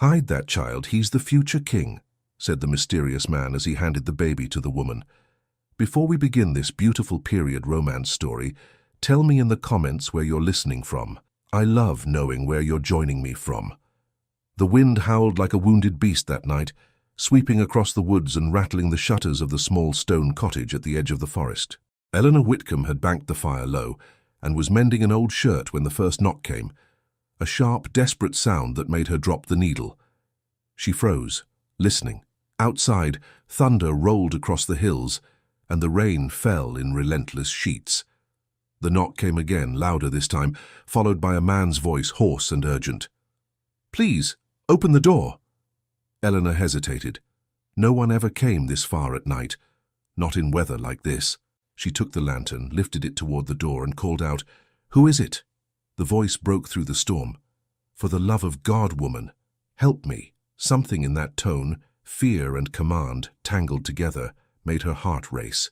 "Hide that child, he's the future king," said the mysterious man as he handed the baby to the woman. "Before we begin this beautiful period romance story, tell me in the comments where you're listening from. I love knowing where you're joining me from." The wind howled like a wounded beast that night, sweeping across the woods and rattling the shutters of the small stone cottage at the edge of the forest. Eleanor Whitcomb had banked the fire low and was mending an old shirt when the first knock came, a sharp, desperate sound that made her drop the needle. She froze, listening. Outside, thunder rolled across the hills, and the rain fell in relentless sheets. The knock came again, louder this time, followed by a man's voice, hoarse and urgent. "Please, open the door." Eleanor hesitated. No one ever came this far at night, not in weather like this. She took the lantern, lifted it toward the door, and called out, "Who is it?" The voice broke through the storm. "For the love of God, woman, help me." Something in that tone, fear and command, tangled together, made her heart race.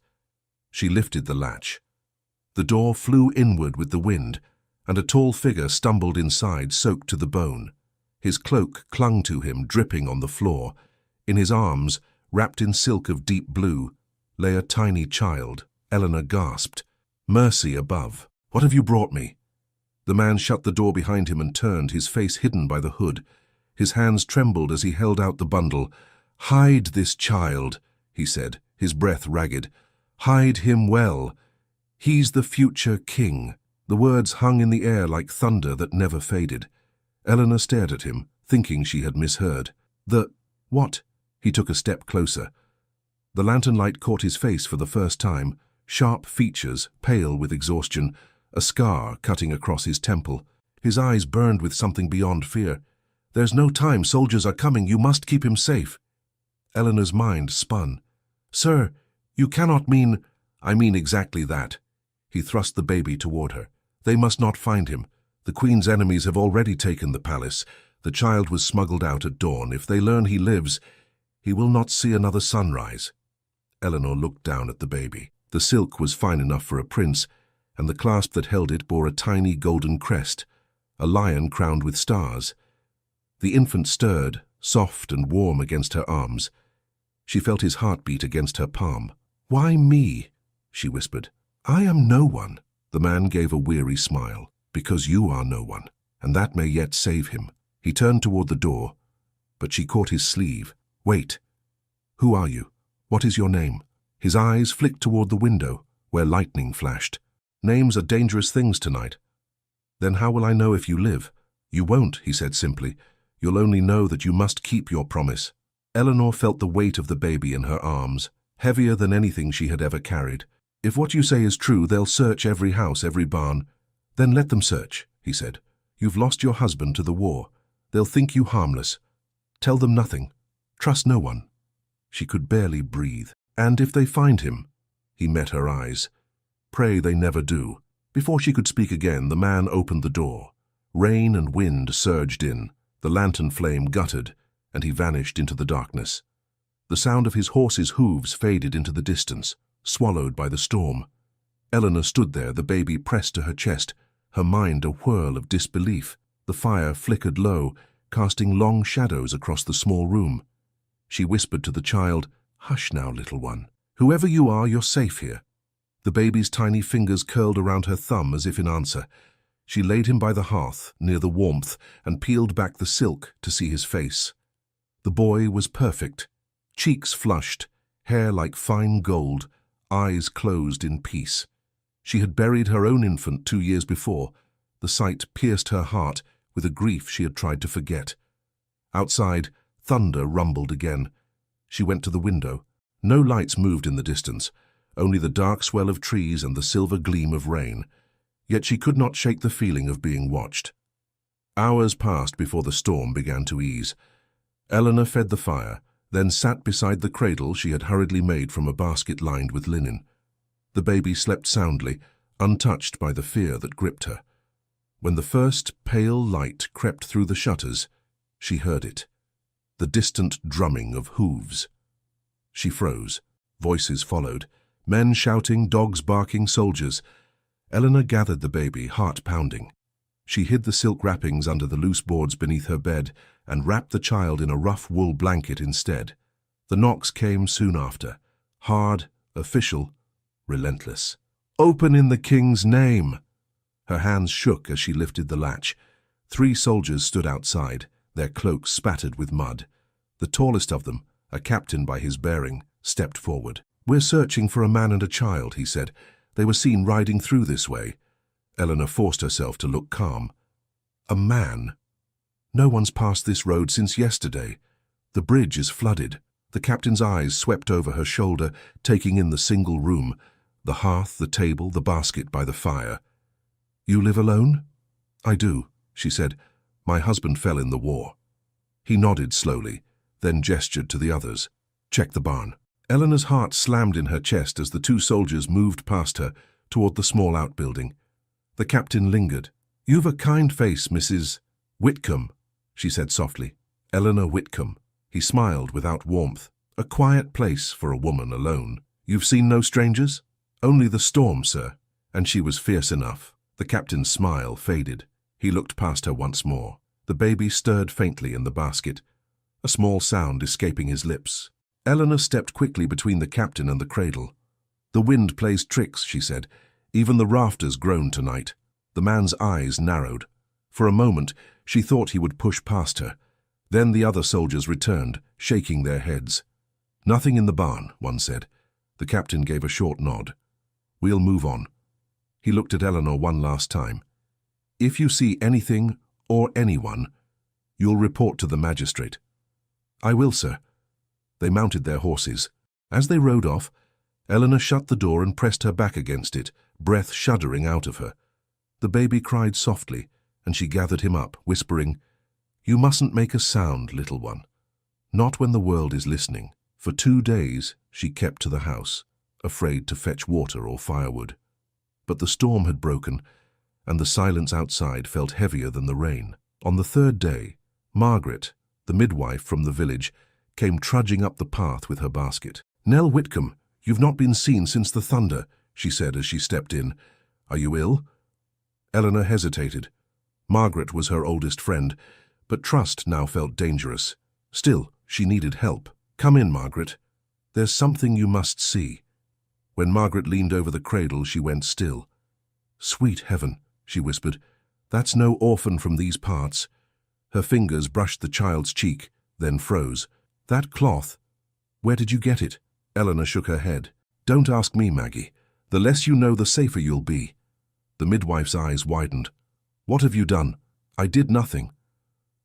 She lifted the latch. The door flew inward with the wind, and a tall figure stumbled inside, soaked to the bone. His cloak clung to him, dripping on the floor. In his arms, wrapped in silk of deep blue, lay a tiny child. Eleanor gasped. "Mercy above, what have you brought me?" The man shut the door behind him and turned, his face hidden by the hood. His hands trembled as he held out the bundle. "Hide this child," he said, his breath ragged. "Hide him well. He's the future king." The words hung in the air like thunder that never faded. Eleanor stared at him, thinking she had misheard. What?" He took a step closer. The lantern light caught his face for the first time, sharp features, pale with exhaustion, a scar cutting across his temple. His eyes burned with something beyond fear. "There's no time, soldiers are coming, you must keep him safe." Eleanor's mind spun. "Sir, you cannot mean—" "I mean exactly that." He thrust the baby toward her. "They must not find him. The Queen's enemies have already taken the palace. The child was smuggled out at dawn. If they learn he lives, he will not see another sunrise." Eleanor looked down at the baby. The silk was fine enough for a prince, and the clasp that held it bore a tiny golden crest, a lion crowned with stars. The infant stirred, soft and warm against her arms. She felt his heartbeat against her palm. "Why me?" she whispered. "I am no one." The man gave a weary smile. "Because you are no one, and that may yet save him." He turned toward the door, but she caught his sleeve. "Wait. Who are you? What is your name?" His eyes flicked toward the window, where lightning flashed. "Names are dangerous things tonight." "Then how will I know if you live?" "You won't," he said simply. "You'll only know that you must keep your promise." Eleanor felt the weight of the baby in her arms, heavier than anything she had ever carried. "If what you say is true, they'll search every house, every barn." "Then let them search," he said. "You've lost your husband to the war. They'll think you harmless. Tell them nothing. Trust no one." She could barely breathe. "And if they find him?" He met her eyes. "Pray they never do." Before she could speak again, the man opened the door. Rain and wind surged in. The lantern flame guttered, and he vanished into the darkness. The sound of his horse's hooves faded into the distance, swallowed by the storm. Eleanor stood there, the baby pressed to her chest, her mind a whirl of disbelief. The fire flickered low, casting long shadows across the small room. She whispered to the child, "Hush now, little one. Whoever you are, you're safe here." The baby's tiny fingers curled around her thumb as if in answer. She laid him by the hearth, near the warmth, and peeled back the silk to see his face. The boy was perfect. Cheeks flushed, hair like fine gold, eyes closed in peace. She had buried her own infant 2 years before. The sight pierced her heart with a grief she had tried to forget. Outside, thunder rumbled again. She went to the window. No lights moved in the distance, only the dark swell of trees and the silver gleam of rain. Yet she could not shake the feeling of being watched. Hours passed before the storm began to ease. Eleanor fed the fire, then sat beside the cradle she had hurriedly made from a basket lined with linen. The baby slept soundly, untouched by the fear that gripped her. When the first pale light crept through the shutters, she heard it, the distant drumming of hooves. She froze. Voices followed, men shouting, dogs barking, soldiers. Eleanor gathered the baby, heart pounding. She hid the silk wrappings under the loose boards beneath her bed and wrapped the child in a rough wool blanket instead. The knocks came soon after, hard, official, relentless. "Open in the king's name!" Her hands shook as she lifted the latch. 3 soldiers stood outside, their cloaks spattered with mud. The tallest of them, a captain by his bearing, stepped forward. "We're searching for a man and a child," he said. "They were seen riding through this way." Eleanor forced herself to look calm. "A man? No one's passed this road since yesterday. The bridge is flooded." The captain's eyes swept over her shoulder, taking in the single room, the hearth, the table, the basket by the fire. "You live alone?" "I do," she said. "My husband fell in the war." He nodded slowly, then gestured to the others. "Check the barn." Eleanor's heart slammed in her chest as the 2 soldiers moved past her toward the small outbuilding. The captain lingered. "You've a kind face, Mrs. Whitcomb," she said softly. "Eleanor Whitcomb." He smiled without warmth. "A quiet place for a woman alone. You've seen no strangers?" "Only the storm, sir." And she was fierce enough. The captain's smile faded. He looked past her once more. The baby stirred faintly in the basket, a small sound escaping his lips. Eleanor stepped quickly between the captain and the cradle. "The wind plays tricks," she said. "Even the rafters groan tonight." The man's eyes narrowed. For a moment, she thought he would push past her. Then the other soldiers returned, shaking their heads. "Nothing in the barn," one said. The captain gave a short nod. "We'll move on." He looked at Eleanor one last time. "If you see anything or anyone, you'll report to the magistrate." "I will, sir." They mounted their horses. As they rode off, Eleanor shut the door and pressed her back against it, breath shuddering out of her. The baby cried softly, and she gathered him up, whispering, "You mustn't make a sound, little one. Not when the world is listening." For 2 days she kept to the house, afraid to fetch water or firewood. But the storm had broken, and the silence outside felt heavier than the rain. On the 3rd day, Margaret, the midwife from the village, came trudging up the path with her basket. "Nell Whitcomb, you've not been seen since the thunder," she said as she stepped in. "Are you ill?" Eleanor hesitated. Margaret was her oldest friend, but trust now felt dangerous. Still, she needed help. "Come in, Margaret. There's something you must see." When Margaret leaned over the cradle, she went still. "Sweet heaven," she whispered. "That's no orphan from these parts." Her fingers brushed the child's cheek, then froze. "That cloth, where did you get it?" Eleanor shook her head. "Don't ask me, Maggie. The less you know, the safer you'll be." The midwife's eyes widened. "What have you done?" "I did nothing.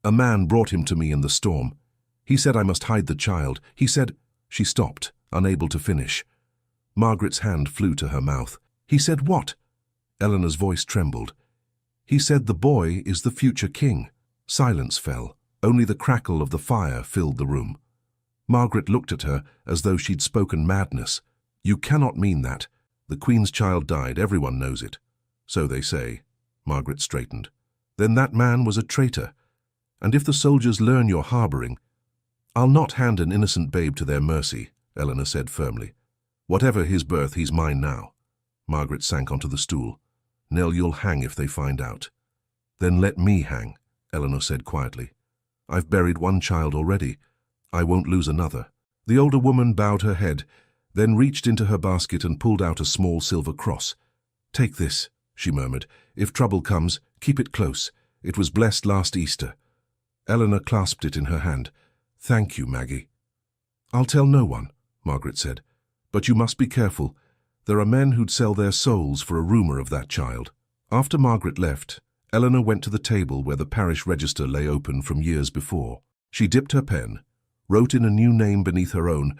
A man brought him to me in the storm. He said I must hide the child. He said—" She stopped, unable to finish. Margaret's hand flew to her mouth. "He said what?" Eleanor's voice trembled. "He said the boy is the future king." Silence fell. Only the crackle of the fire filled the room. Margaret looked at her as though she'd spoken madness. "You cannot mean that. The Queen's child died, everyone knows it." "So they say." Margaret straightened. "Then that man was a traitor. And if the soldiers learn you're harboring—" "I'll not hand an innocent babe to their mercy," Eleanor said firmly. "Whatever his birth, he's mine now." Margaret sank onto the stool. "Nell, you'll hang if they find out." "Then let me hang," Eleanor said quietly. "I've buried one child already. I won't lose another." The older woman bowed her head, then reached into her basket and pulled out a small silver cross. "Take this," she murmured. "If trouble comes, keep it close. It was blessed last Easter." Eleanor clasped it in her hand. "Thank you, Maggie." "I'll tell no one," Margaret said. "But you must be careful. There are men who'd sell their souls for a rumor of that child." After Margaret left, Eleanor went to the table where the parish register lay open from years before. She dipped her pen, wrote in a new name beneath her own,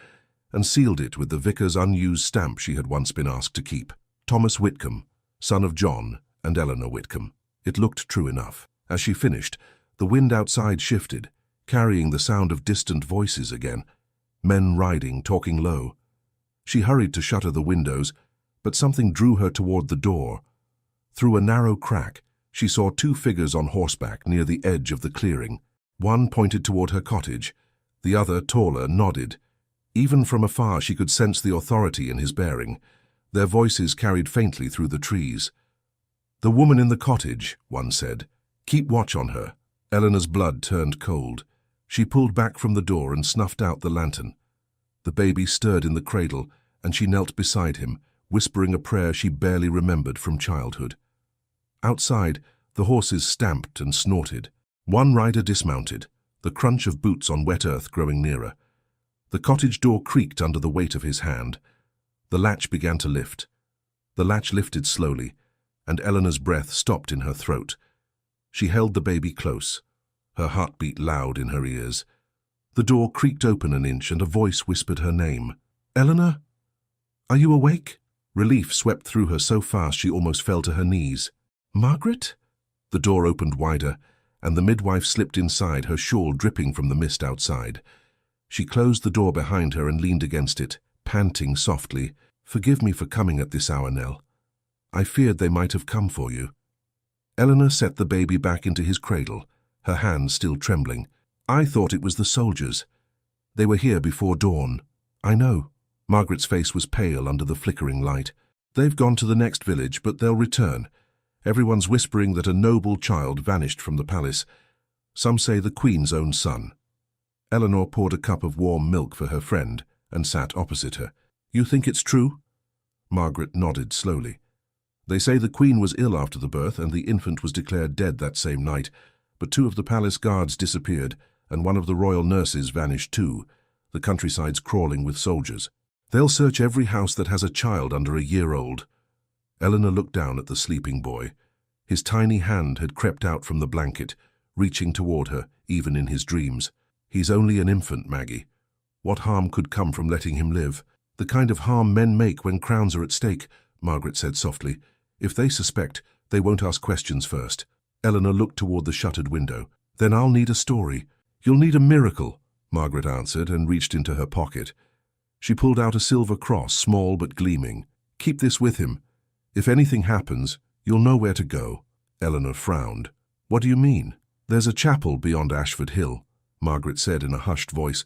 and sealed it with the vicar's unused stamp she had once been asked to keep. Thomas Whitcomb, son of John and Eleanor Whitcomb. It looked true enough. As she finished, the wind outside shifted, carrying the sound of distant voices again, men riding, talking low. She hurried to shutter the windows, but something drew her toward the door. Through a narrow crack, she saw 2 figures on horseback near the edge of the clearing. One pointed toward her cottage. The other, taller, nodded. Even from afar she could sense the authority in his bearing. Their voices carried faintly through the trees. "The woman in the cottage," one said. "Keep watch on her." Eleanor's blood turned cold. She pulled back from the door and snuffed out the lantern. The baby stirred in the cradle, and she knelt beside him, whispering a prayer she barely remembered from childhood. Outside, the horses stamped and snorted. One rider dismounted, the crunch of boots on wet earth growing nearer. The cottage door creaked under the weight of his hand. The latch began to lift. The latch lifted slowly, and Eleanor's breath stopped in her throat. She held the baby close, her heart beat loud in her ears. The door creaked open an inch and a voice whispered her name. "Eleanor? Are you awake?" Relief swept through her so fast she almost fell to her knees. "Margaret?" The door opened wider, and the midwife slipped inside, her shawl dripping from the mist outside. She closed the door behind her and leaned against it, panting softly. "Forgive me for coming at this hour, Nell. I feared they might have come for you." Eleanor set the baby back into his cradle, her hands still trembling. "I thought it was the soldiers. They were here before dawn." "I know." Margaret's face was pale under the flickering light. "They've gone to the next village, but they'll return. Everyone's whispering that a noble child vanished from the palace. Some say the Queen's own son." Eleanor poured a cup of warm milk for her friend and sat opposite her. "You think it's true?" Margaret nodded slowly. "They say the Queen was ill after the birth and the infant was declared dead that same night, but 2 of the palace guards disappeared and 1 of the royal nurses vanished too. The countryside's crawling with soldiers. They'll search every house that has a child under a year old." Eleanor looked down at the sleeping boy. His tiny hand had crept out from the blanket, reaching toward her, even in his dreams. "He's only an infant, Maggie. What harm could come from letting him live?" "The kind of harm men make when crowns are at stake," Margaret said softly. "If they suspect, they won't ask questions first." Eleanor looked toward the shuttered window. "Then I'll need a story." "You'll need a miracle," Margaret answered and reached into her pocket. She pulled out a silver cross, small but gleaming. "Keep this with him. If anything happens, you'll know where to go." Eleanor frowned. "What do you mean?" "There's a chapel beyond Ashford Hill," Margaret said in a hushed voice.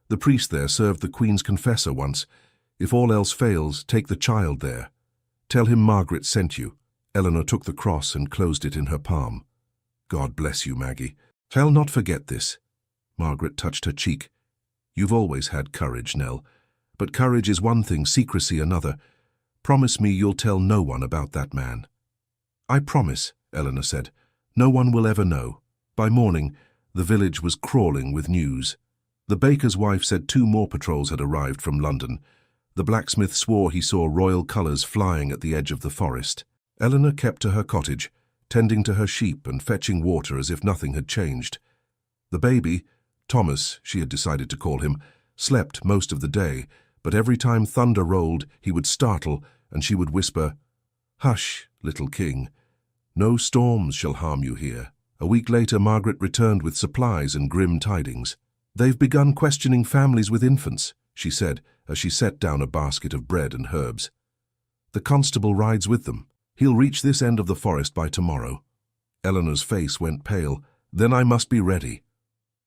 "The priest there served the Queen's confessor once. If all else fails, take the child there. Tell him Margaret sent you." Eleanor took the cross and closed it in her palm. "God bless you, Maggie. I'll not forget this." Margaret touched her cheek. "You've always had courage, Nell. But courage is one thing, secrecy another. Promise me you'll tell no one about that man." "I promise," Eleanor said. "No one will ever know." By morning, the village was crawling with news. The baker's wife said 2 more patrols had arrived from London. The blacksmith swore he saw royal colours flying at the edge of the forest. Eleanor kept to her cottage, tending to her sheep and fetching water as if nothing had changed. The baby, Thomas, she had decided to call him, slept most of the day, but every time thunder rolled, he would startle, and she would whisper, "Hush, little king. No storms shall harm you here." A week later, Margaret returned with supplies and grim tidings. "They've begun questioning families with infants," she said, as she set down a basket of bread and herbs. "The constable rides with them. He'll reach this end of the forest by tomorrow." Eleanor's face went pale. "Then I must be ready."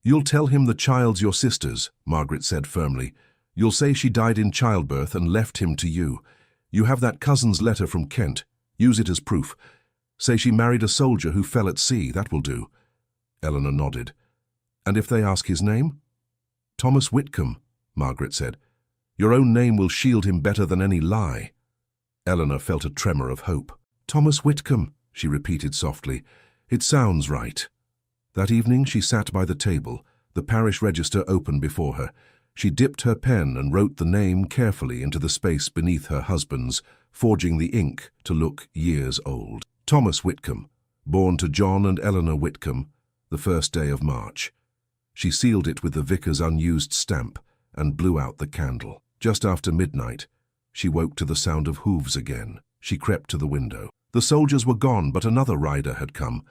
"You'll tell him the child's your sister's," Margaret said firmly. "You'll say she died in childbirth and left him to you. You have that cousin's letter from Kent. Use it as proof. Say she married a soldier who fell at sea. That will do." Eleanor nodded. "And if they ask his name?" "Thomas Whitcomb," Margaret said. "Your own name will shield him better than any lie." Eleanor felt a tremor of hope. "Thomas Whitcomb," she repeated softly. "It sounds right." That evening she sat by the table, the parish register open before her. She dipped her pen and wrote the name carefully into the space beneath her husband's, forging the ink to look years old. Thomas Whitcomb, born to John and Eleanor Whitcomb, the 1st day of March. She sealed it with the vicar's unused stamp and blew out the candle. Just after midnight, she woke to the sound of hooves again. She crept to the window. The soldiers were gone, but another rider had come.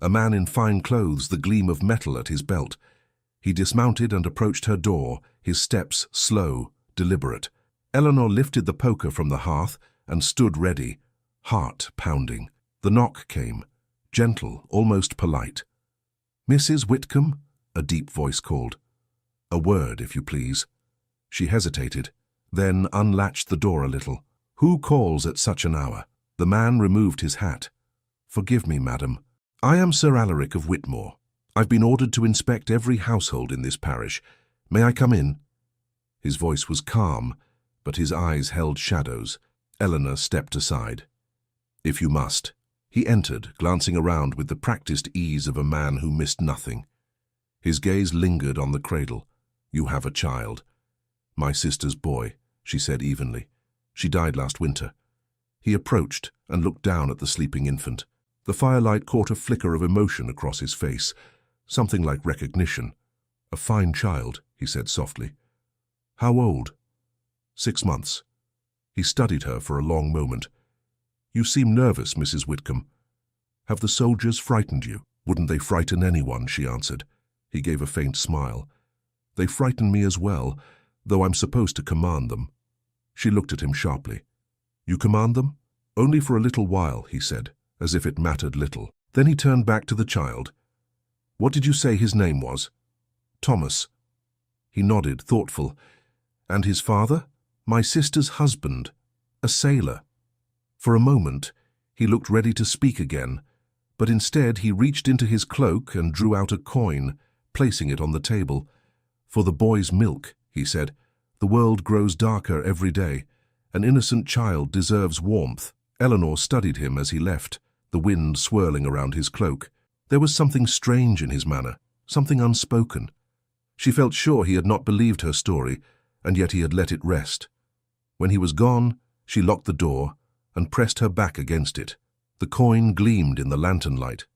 A man in fine clothes, the gleam of metal at his belt. He dismounted and approached her door, his steps slow, deliberate. Eleanor lifted the poker from the hearth and stood ready, heart pounding. The knock came, gentle, almost polite. "Mrs. Whitcomb?" a deep voice called. "A word, if you please." She hesitated, then unlatched the door a little. "Who calls at such an hour?" The man removed his hat. "Forgive me, madam. I am Sir Alaric of Whitmore. I've been ordered to inspect every household in this parish. May I come in?" His voice was calm, but his eyes held shadows. Eleanor stepped aside. "If you must." He entered, glancing around with the practiced ease of a man who missed nothing. His gaze lingered on the cradle. "You have a child." "My sister's boy," she said evenly. "She died last winter." He approached and looked down at the sleeping infant. The firelight caught a flicker of emotion across his face, something like recognition. "A fine child," he said softly. "How old?" 6 months. He studied her for a long moment. "You seem nervous, Mrs. Whitcomb. Have the soldiers frightened you?" "Wouldn't they frighten anyone?" she answered. He gave a faint smile. "They frighten me as well, though I'm supposed to command them." She looked at him sharply. "You command them?" "Only for a little while," he said, as if it mattered little. Then he turned back to the child. "What did you say his name was?" "Thomas." He nodded, thoughtful. "And his father?" "My sister's husband, a sailor." For a moment, he looked ready to speak again, but instead he reached into his cloak and drew out a coin, placing it on the table. "For the boy's milk," he said. "The world grows darker every day. An innocent child deserves warmth." Eleanor studied him as he left, the wind swirling around his cloak. There was something strange in his manner, something unspoken. She felt sure he had not believed her story, and yet he had let it rest. When he was gone, she locked the door and pressed her back against it. The coin gleamed in the lantern light.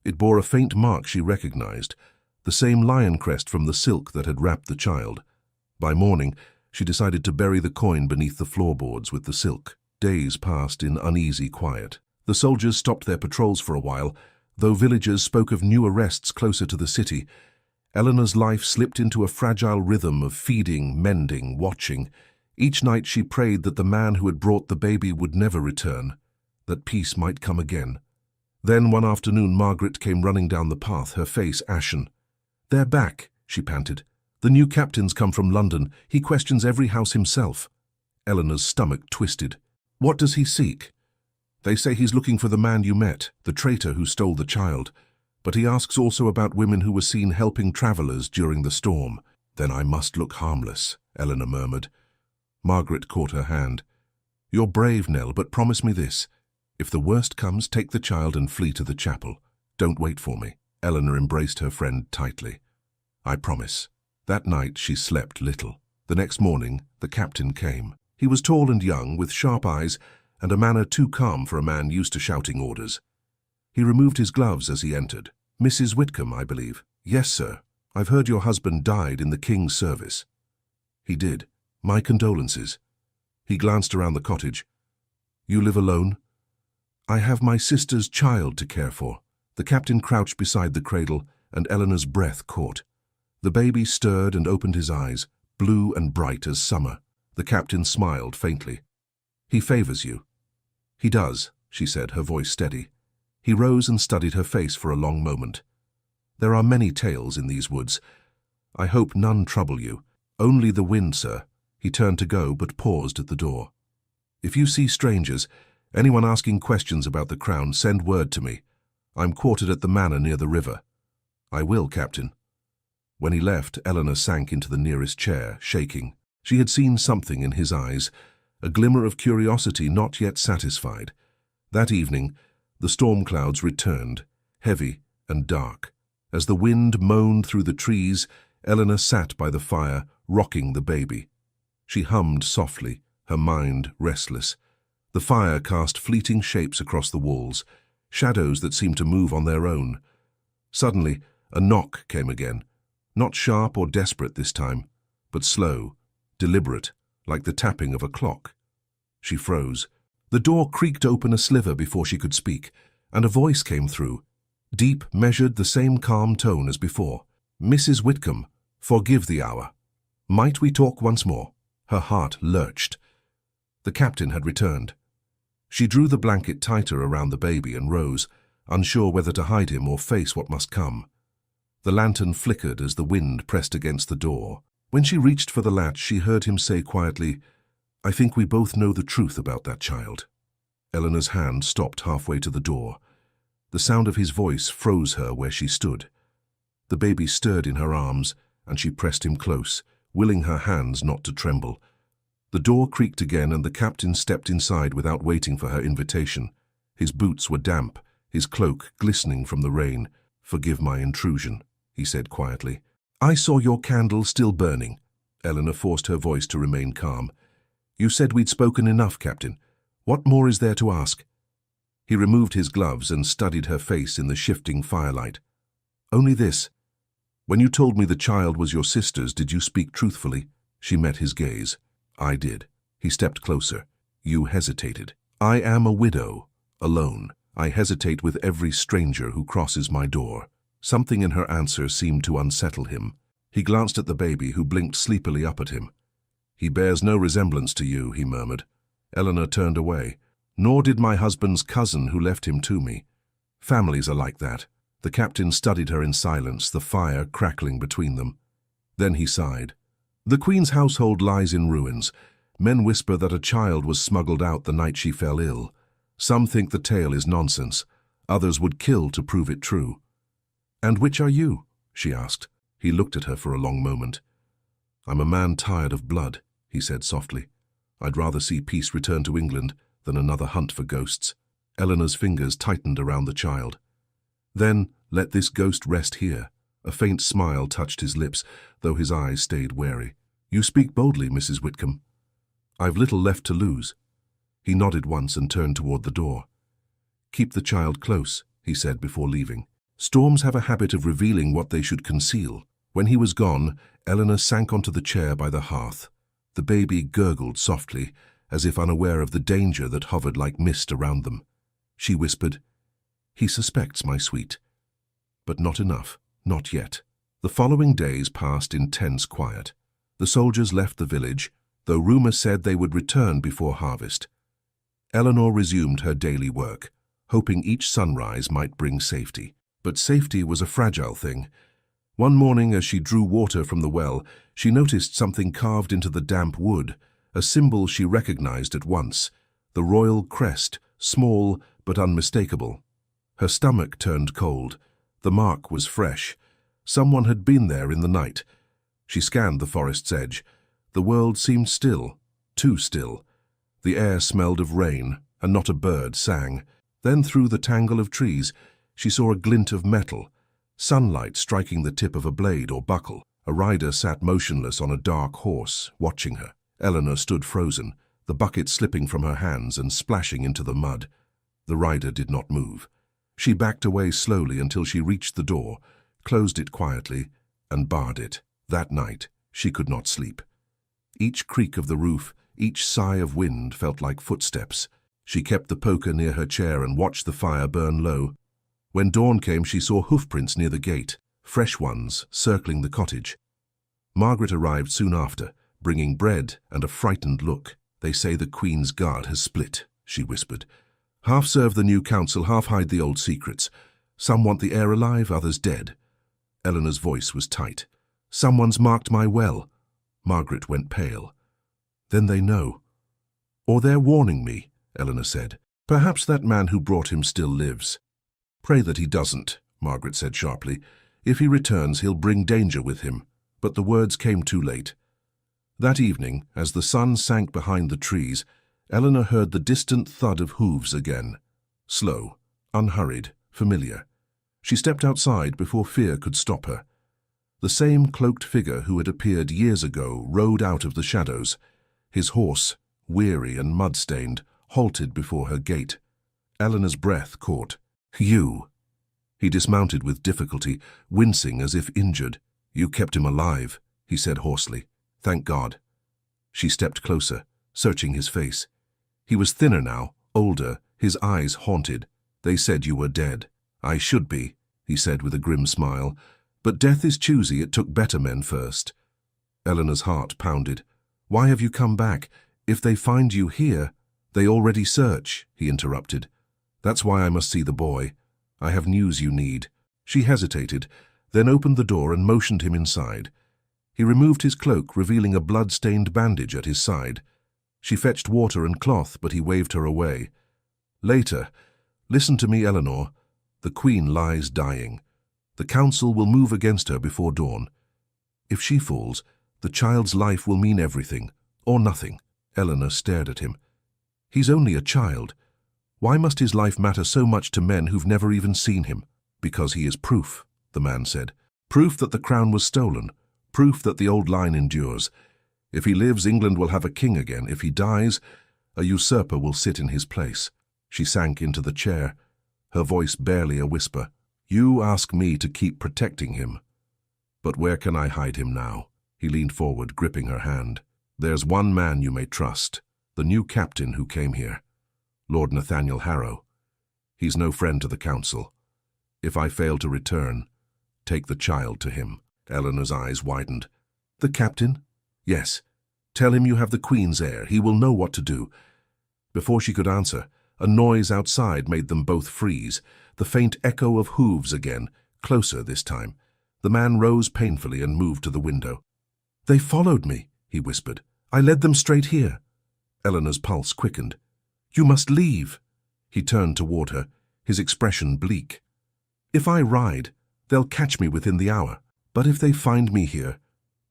It bore a faint mark she recognized, the same lion crest from the silk that had wrapped the child. By morning, she decided to bury the coin beneath the floorboards with the silk. Days passed in uneasy quiet. The soldiers stopped their patrols for a while, though villagers spoke of new arrests closer to the city. Eleanor's life slipped into a fragile rhythm of feeding, mending, watching. Each night she prayed that the man who had brought the baby would never return, that peace might come again. Then one afternoon Margaret came running down the path, her face ashen. "They're back," she panted. "The new captain's come from London. He questions every house himself." Eleanor's stomach twisted. "What does he seek?" "They say he's looking for the man you met, the traitor who stole the child. But he asks also about women who were seen helping travellers during the storm." "Then I must look harmless," Eleanor murmured. Margaret caught her hand. "You're brave, Nell, but promise me this. If the worst comes, take the child and flee to the chapel. Don't wait for me." Eleanor embraced her friend tightly. "I promise." That night she slept little. The next morning, the captain came. He was tall and young, with sharp eyes and a manner too calm for a man used to shouting orders. He removed his gloves as he entered. "Mrs. Whitcomb, I believe." "Yes, sir. I've heard your husband died in the King's service." "He did. My condolences." He glanced around the cottage. "You live alone?" "I have my sister's child to care for." The captain crouched beside the cradle, and Eleanor's breath caught. The baby stirred and opened his eyes, blue and bright as summer. The captain smiled faintly. "He favors you." "He does," she said, her voice steady. He rose and studied her face for a long moment. "There are many tales in these woods. I hope none trouble you. Only the wind, sir." He turned to go, but paused at the door. "If you see strangers, anyone asking questions about the crown, send word to me. I'm quartered at the manor near the river." "I will, Captain." When he left, Eleanor sank into the nearest chair, shaking. She had seen something in his eyes, a glimmer of curiosity not yet satisfied. That evening, the storm clouds returned, heavy and dark. As the wind moaned through the trees, Eleanor sat by the fire, rocking the baby. She hummed softly, her mind restless. The fire cast fleeting shapes across the walls, shadows that seemed to move on their own. Suddenly, a knock came again, not sharp or desperate this time, but slow, deliberate, like the tapping of a clock. She froze. The door creaked open a sliver before she could speak, and a voice came through. Deep, measured, the same calm tone as before. "Mrs. Whitcomb, forgive the hour. Might we talk once more?" Her heart lurched. The captain had returned. She drew the blanket tighter around the baby and rose, unsure whether to hide him or face what must come. The lantern flickered as the wind pressed against the door. When she reached for the latch, she heard him say quietly, "I think we both know the truth about that child." Eleanor's hand stopped halfway to the door. The sound of his voice froze her where she stood. The baby stirred in her arms, and she pressed him close, willing her hands not to tremble. The door creaked again, and the captain stepped inside without waiting for her invitation. His boots were damp, his cloak glistening from the rain. "Forgive my intrusion," he said quietly. "I saw your candle still burning." Eleanor forced her voice to remain calm. "You said we'd spoken enough, Captain. What more is there to ask?" He removed his gloves and studied her face in the shifting firelight. "Only this. When you told me the child was your sister's, did you speak truthfully?" She met his gaze. "I did." He stepped closer. "You hesitated. I am a widow, alone. I hesitate with every stranger who crosses my door." Something in her answer seemed to unsettle him. He glanced at the baby, who blinked sleepily up at him. "He bears no resemblance to you," he murmured. Eleanor turned away. "Nor did my husband's cousin who left him to me. Families are like that." The captain studied her in silence, the fire crackling between them. Then he sighed. "The Queen's household lies in ruins. Men whisper that a child was smuggled out the night she fell ill. Some think the tale is nonsense. Others would kill to prove it true." "And which are you?" she asked. He looked at her for a long moment. "I'm a man tired of blood," he said softly. "I'd rather see peace return to England than another hunt for ghosts." Eleanor's fingers tightened around the child. "Then let this ghost rest here." A faint smile touched his lips, though his eyes stayed wary. "You speak boldly, Mrs. Whitcomb. I've little left to lose." He nodded once and turned toward the door. "Keep the child close," he said before leaving. "Storms have a habit of revealing what they should conceal." When he was gone, Eleanor sank onto the chair by the hearth. The baby gurgled softly, as if unaware of the danger that hovered like mist around them. She whispered, "He suspects, my sweet." But not enough, not yet. The following days passed in tense quiet. The soldiers left the village, though rumor said they would return before harvest. Eleanor resumed her daily work, hoping each sunrise might bring safety. But safety was a fragile thing. One morning, as she drew water from the well, she noticed something carved into the damp wood, a symbol she recognized at once, the royal crest, small but unmistakable. Her stomach turned cold. The mark was fresh. Someone had been there in the night. She scanned the forest's edge. The world seemed still, too still. The air smelled of rain, and not a bird sang. Then through the tangle of trees, she saw a glint of metal, sunlight striking the tip of a blade or buckle. A rider sat motionless on a dark horse, watching her. Eleanor stood frozen, the bucket slipping from her hands and splashing into the mud. The rider did not move. She backed away slowly until she reached the door, closed it quietly, and barred it. That night, she could not sleep. Each creak of the roof, each sigh of wind felt like footsteps. She kept the poker near her chair and watched the fire burn low. When dawn came, she saw hoofprints near the gate, fresh ones circling the cottage. Margaret arrived soon after, bringing bread and a frightened look. "They say the Queen's Guard has split," she whispered. "Half serve the new council, half hide the old secrets. Some want the heir alive, others dead." Eleanor's voice was tight. "Someone's marked my well." Margaret went pale. "Then they know. Or they're warning me," Eleanor said. "Perhaps that man who brought him still lives." "Pray that he doesn't," Margaret said sharply. "If he returns, he'll bring danger with him." But the words came too late. That evening, as the sun sank behind the trees, Eleanor heard the distant thud of hooves again. Slow, unhurried, familiar. She stepped outside before fear could stop her. The same cloaked figure who had appeared years ago rode out of the shadows. His horse, weary and mud-stained, halted before her gate. Eleanor's breath caught. "You!" He dismounted with difficulty, wincing as if injured. "You kept him alive," he said hoarsely. "Thank God." She stepped closer, searching his face. He was thinner now, older, his eyes haunted. "They said you were dead." "I should be," he said with a grim smile. "But death is choosy, it took better men first." Eleanor's heart pounded. "Why have you come back? If they find you here—" "They already search," he interrupted. "That's why I must see the boy. I have news you need." She hesitated, then opened the door and motioned him inside. He removed his cloak, revealing a blood-stained bandage at his side. She fetched water and cloth, but he waved her away. "Later. Listen to me, Eleanor. The Queen lies dying. The council will move against her before dawn. If she falls, the child's life will mean everything, or nothing. Eleanor stared at him. He's only a child. Why must his life matter so much to men who've never even seen him? Because he is proof, the man said. Proof that the crown was stolen. Proof that the old line endures. If he lives, England will have a king again. If he dies, a usurper will sit in his place. She sank into the chair, her voice barely a whisper. You ask me to keep protecting him. But where can I hide him now? He leaned forward, gripping her hand. There's one man you may trust, the new captain who came here, Lord Nathaniel Harrow. He's no friend to the council. If I fail to return, take the child to him. Eleanor's eyes widened. The captain? Yes. Tell him you have the Queen's heir. He will know what to do. Before she could answer, a noise outside made them both freeze, the faint echo of hooves again, closer this time. The man rose painfully and moved to the window. They followed me, he whispered. I led them straight here. Eleanor's pulse quickened. You must leave. He turned toward her, his expression bleak. If I ride, they'll catch me within the hour. But if they find me here...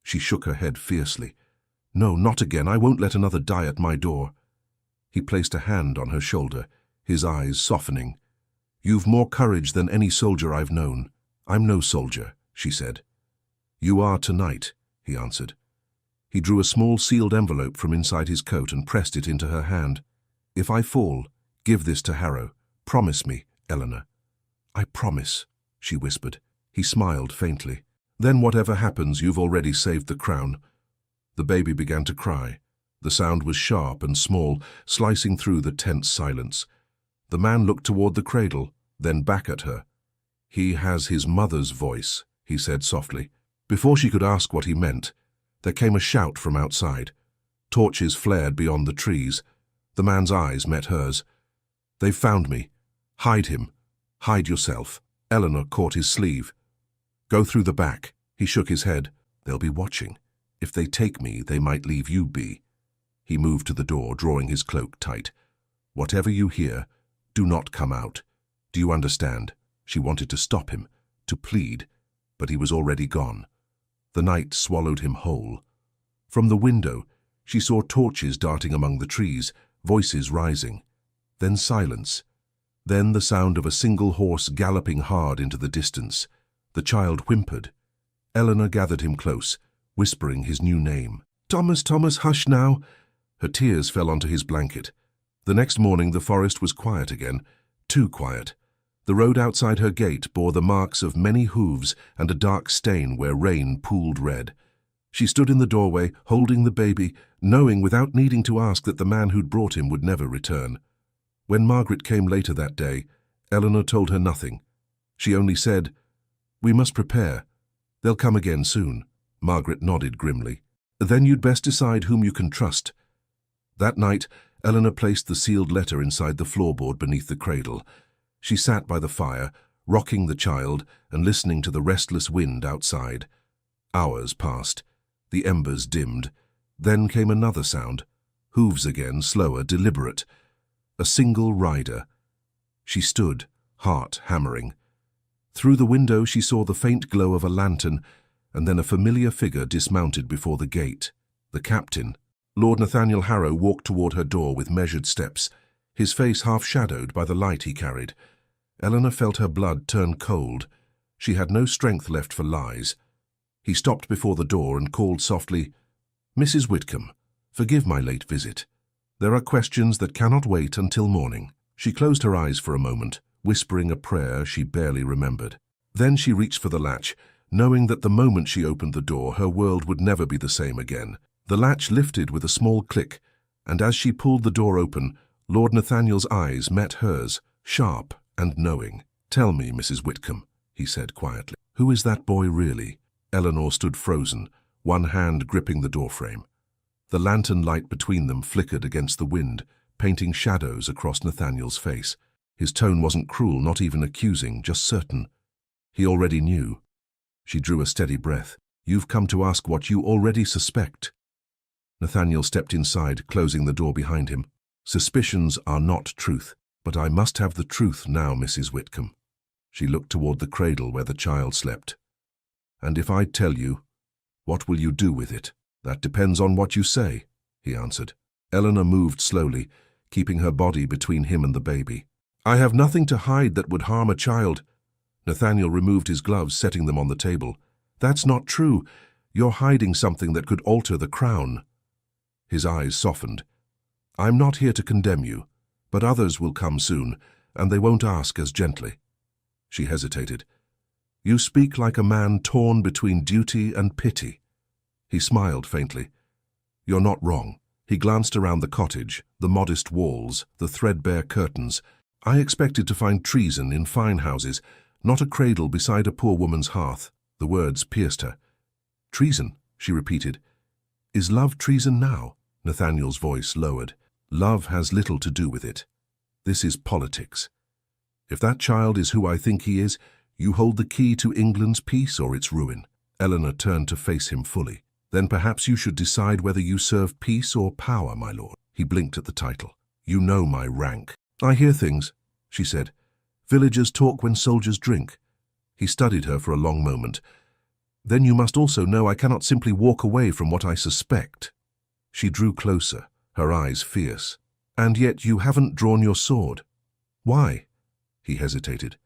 She shook her head fiercely. No, not again. I won't let another die at my door. He placed a hand on her shoulder, his eyes softening. You've more courage than any soldier I've known. I'm no soldier, she said. You are tonight, he answered. He drew a small sealed envelope from inside his coat and pressed it into her hand. If I fall, give this to Harrow. Promise me, Eleanor. I promise, she whispered. He smiled faintly. Then whatever happens, you've already saved the crown. The baby began to cry. The sound was sharp and small, slicing through the tense silence. The man looked toward the cradle, then back at her. He has his mother's voice, he said softly. Before she could ask what he meant, there came a shout from outside. Torches flared beyond the trees. The man's eyes met hers. They've found me. Hide him. Hide yourself. Eleanor caught his sleeve. Go through the back. He shook his head. They'll be watching. If they take me, they might leave you be. He moved to the door, drawing his cloak tight. Whatever you hear, do not come out. Do you understand? She wanted to stop him, to plead, but he was already gone. The night swallowed him whole. From the window, she saw torches darting among the trees, voices rising. Then silence. Then the sound of a single horse galloping hard into the distance. The child whimpered. Eleanor gathered him close, whispering his new name. Thomas, Thomas, hush now. Her tears fell onto his blanket. The next morning the forest was quiet again, too quiet. The road outside her gate bore the marks of many hooves and a dark stain where rain pooled red. She stood in the doorway, holding the baby, knowing without needing to ask that the man who'd brought him would never return. When Margaret came later that day, Eleanor told her nothing. She only said, We must prepare. They'll come again soon. Margaret nodded grimly. Then you'd best decide whom you can trust. That night, Eleanor placed the sealed letter inside the floorboard beneath the cradle. She sat by the fire, rocking the child and listening to the restless wind outside. Hours passed. The embers dimmed. Then came another sound. Hooves again, slower, deliberate. A single rider. She stood, heart hammering. Through the window she saw the faint glow of a lantern, and then a familiar figure dismounted before the gate. The captain. Lord Nathaniel Harrow walked toward her door with measured steps, his face half-shadowed by the light he carried. Eleanor felt her blood turn cold. She had no strength left for lies. He stopped before the door and called softly, Mrs. Whitcomb, forgive my late visit. There are questions that cannot wait until morning. She closed her eyes for a moment, whispering a prayer she barely remembered. Then she reached for the latch, knowing that the moment she opened the door, her world would never be the same again. The latch lifted with a small click, and as she pulled the door open, Lord Nathaniel's eyes met hers, sharp and knowing. Tell me, Mrs. Whitcomb, he said quietly. Who is that boy really? Eleanor stood frozen, one hand gripping the doorframe. The lantern light between them flickered against the wind, painting shadows across Nathaniel's face. His tone wasn't cruel, not even accusing, just certain. He already knew. She drew a steady breath. You've come to ask what you already suspect. Nathaniel stepped inside, closing the door behind him. Suspicions are not truth, but I must have the truth now, Mrs. Whitcomb. She looked toward the cradle where the child slept. "And if I tell you, what will you do with it?" "That depends on what you say," he answered. Eleanor moved slowly, keeping her body between him and the baby. "I have nothing to hide that would harm a child." Nathaniel removed his gloves, setting them on the table. "That's not true. You're hiding something that could alter the crown." His eyes softened. "I'm not here to condemn you, but others will come soon, and they won't ask as gently." She hesitated. "You speak like a man torn between duty and pity." He smiled faintly. "You're not wrong." He glanced around the cottage, the modest walls, the threadbare curtains. "I expected to find treason in fine houses, not a cradle beside a poor woman's hearth." The words pierced her. "Treason," she repeated. "Is love treason now?" Nathaniel's voice lowered. "Love has little to do with it. This is politics. If that child is who I think he is, you hold the key to England's peace or its ruin." Eleanor turned to face him fully. "Then perhaps you should decide whether you serve peace or power, my lord." He blinked at the title. "You know my rank." "I hear things," she said. "Villagers talk when soldiers drink." He studied her for a long moment. "Then you must also know I cannot simply walk away from what I suspect." She drew closer, her eyes fierce. "And yet you haven't drawn your sword." "Why?" He hesitated.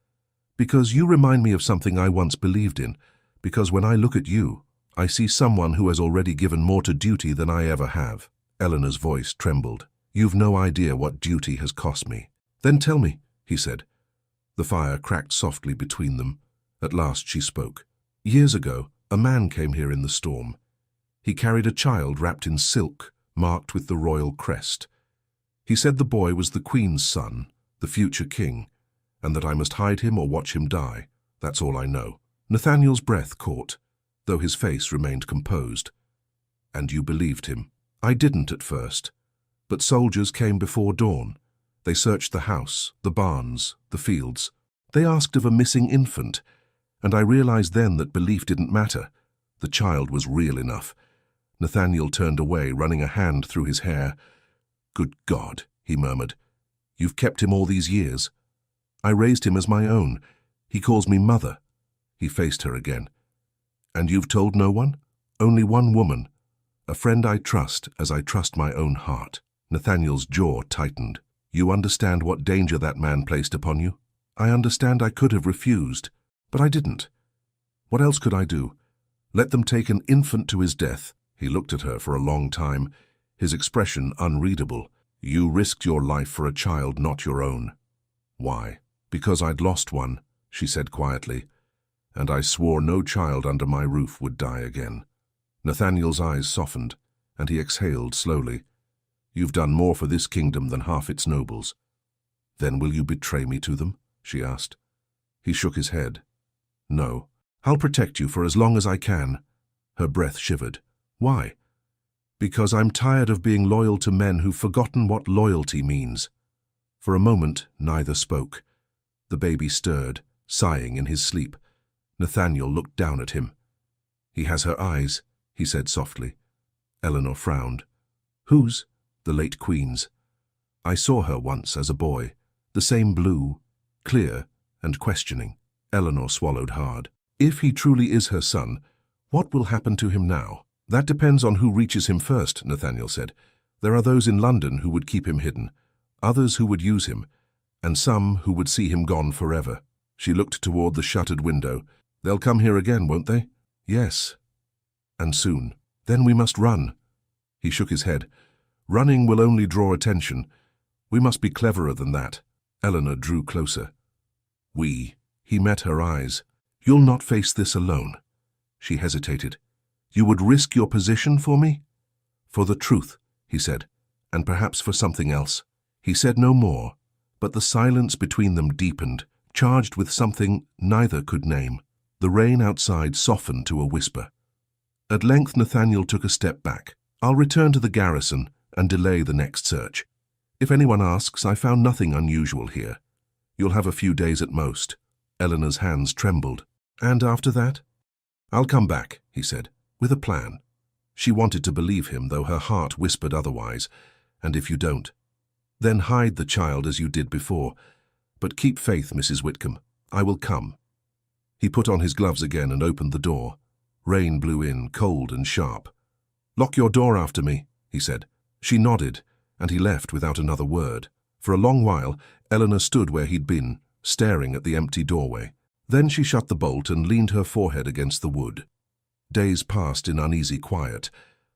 "Because you remind me of something I once believed in. Because when I look at you, I see someone who has already given more to duty than I ever have." Eleanor's voice trembled. "You've no idea what duty has cost me." "Then tell me," he said. The fire cracked softly between them. At last she spoke. "Years ago, a man came here in the storm. He carried a child wrapped in silk, marked with the royal crest. He said the boy was the Queen's son, the future king, and that I must hide him or watch him die. That's all I know." Nathaniel's breath caught, though his face remained composed. "And you believed him?" "I didn't at first. But soldiers came before dawn. They searched the house, the barns, the fields. They asked of a missing infant, and I realized then that belief didn't matter. The child was real enough." Nathaniel turned away, running a hand through his hair. "Good God," he murmured. "You've kept him all these years?" "I raised him as my own. He calls me mother." He faced her again. "And you've told no one?" "Only one woman. A friend I trust as I trust my own heart." Nathaniel's jaw tightened. "You understand what danger that man placed upon you?" "I understand I could have refused, but I didn't. What else could I do? Let them take an infant to his death?" He looked at her for a long time, his expression unreadable. "You risked your life for a child not your own." "Why?" "Because I'd lost one," she said quietly, "and I swore no child under my roof would die again." Nathaniel's eyes softened, and he exhaled slowly. "You've done more for this kingdom than half its nobles." "Then will you betray me to them?" she asked. He shook his head. "No. I'll protect you for as long as I can." Her breath shivered. "Why?" "Because I'm tired of being loyal to men who've forgotten what loyalty means." For a moment, neither spoke. The baby stirred, sighing in his sleep. Nathaniel looked down at him. "He has her eyes," he said softly. Eleanor frowned. "Whose?" "The late Queen's. I saw her once as a boy. The same blue, clear and questioning." Eleanor swallowed hard. "If he truly is her son, what will happen to him now?" "That depends on who reaches him first," Nathaniel said. "There are those in London who would keep him hidden, others who would use him, and some who would see him gone forever." She looked toward the shuttered window. "They'll come here again, won't they?" "Yes. And soon. Then we must run." He shook his head. "Running will only draw attention. We must be cleverer than that." Eleanor drew closer. "We." He met her eyes. "You'll not face this alone." She hesitated. "You would risk your position for me?" "For the truth," he said, "and perhaps for something else." He said no more, but the silence between them deepened, charged with something neither could name. The rain outside softened to a whisper. At length Nathaniel took a step back. "I'll return to the garrison and delay the next search. If anyone asks, I found nothing unusual here. You'll have a few days at most." Eleanor's hands trembled. "And after that?" "I'll come back," he said, "with a plan." She wanted to believe him, though her heart whispered otherwise. "And if you don't? Then hide the child as you did before. But keep faith, Mrs. Whitcomb. I will come." He put on his gloves again and opened the door. Rain blew in, cold and sharp. "Lock your door after me," he said. She nodded, and he left without another word. For a long while, Eleanor stood where he'd been, staring at the empty doorway. Then she shut the bolt and leaned her forehead against the wood. Days passed in uneasy quiet.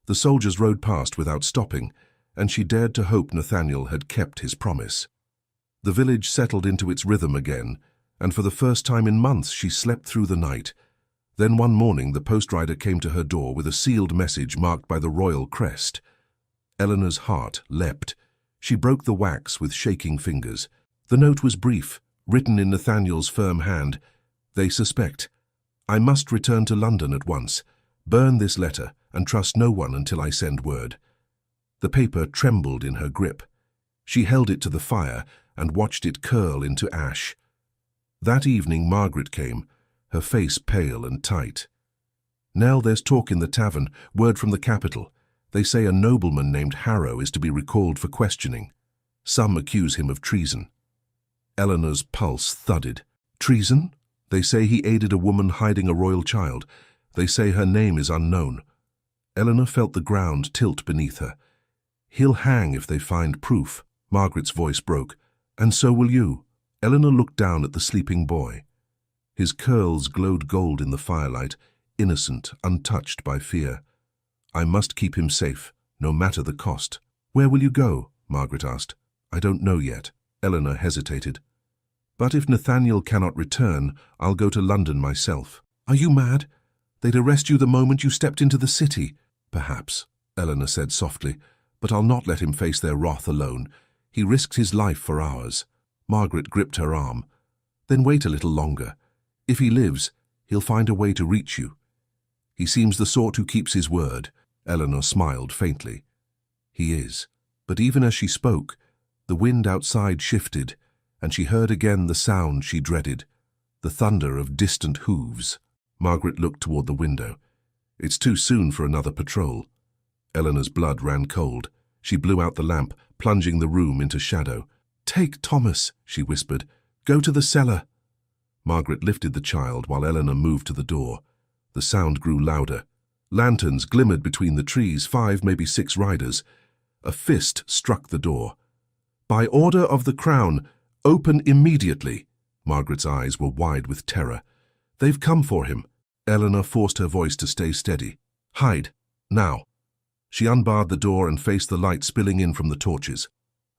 The soldiers rode past without stopping, and she dared to hope Nathaniel had kept his promise. The village settled into its rhythm again, and for the first time in months she slept through the night. Then one morning the post-rider came to her door with a sealed message marked by the royal crest. Eleanor's heart leapt. She broke the wax with shaking fingers. The note was brief, written in Nathaniel's firm hand. "They suspect. I must return to London at once. Burn this letter and trust no one until I send word." The paper trembled in her grip. She held it to the fire and watched it curl into ash. That evening Margaret came, her face pale and tight. "Nell, there's talk in the tavern, word from the capital. They say a nobleman named Harrow is to be recalled for questioning. Some accuse him of treason." Eleanor's pulse thudded. "Treason? They say he aided a woman hiding a royal child. They say her name is unknown." Eleanor felt the ground tilt beneath her. "He'll hang if they find proof." Margaret's voice broke. "And so will you." Eleanor looked down at the sleeping boy. His curls glowed gold in the firelight, innocent, untouched by fear. "I must keep him safe, no matter the cost." "Where will you go?" Margaret asked. "I don't know yet." Eleanor hesitated. "But if Nathaniel cannot return, I'll go to London myself." "Are you mad? They'd arrest you the moment you stepped into the city." "Perhaps," Eleanor said softly, "but I'll not let him face their wrath alone. He risked his life for ours." Margaret gripped her arm. "Then wait a little longer. If he lives, he'll find a way to reach you. He seems the sort who keeps his word." Eleanor smiled faintly. "He is." But even as she spoke, the wind outside shifted, and she heard again the sound she dreaded, the thunder of distant hooves. Margaret looked toward the window. "It's too soon for another patrol." Eleanor's blood ran cold. She blew out the lamp, plunging the room into shadow. "Take Thomas," she whispered. "Go to the cellar." Margaret lifted the child while Eleanor moved to the door. The sound grew louder. Lanterns glimmered between the trees, 5, maybe 6 riders. A fist struck the door. "By order of the Crown, open immediately." Margaret's eyes were wide with terror. "They've come for him." Eleanor forced her voice to stay steady. "Hide, now." She unbarred the door and faced the light spilling in from the torches.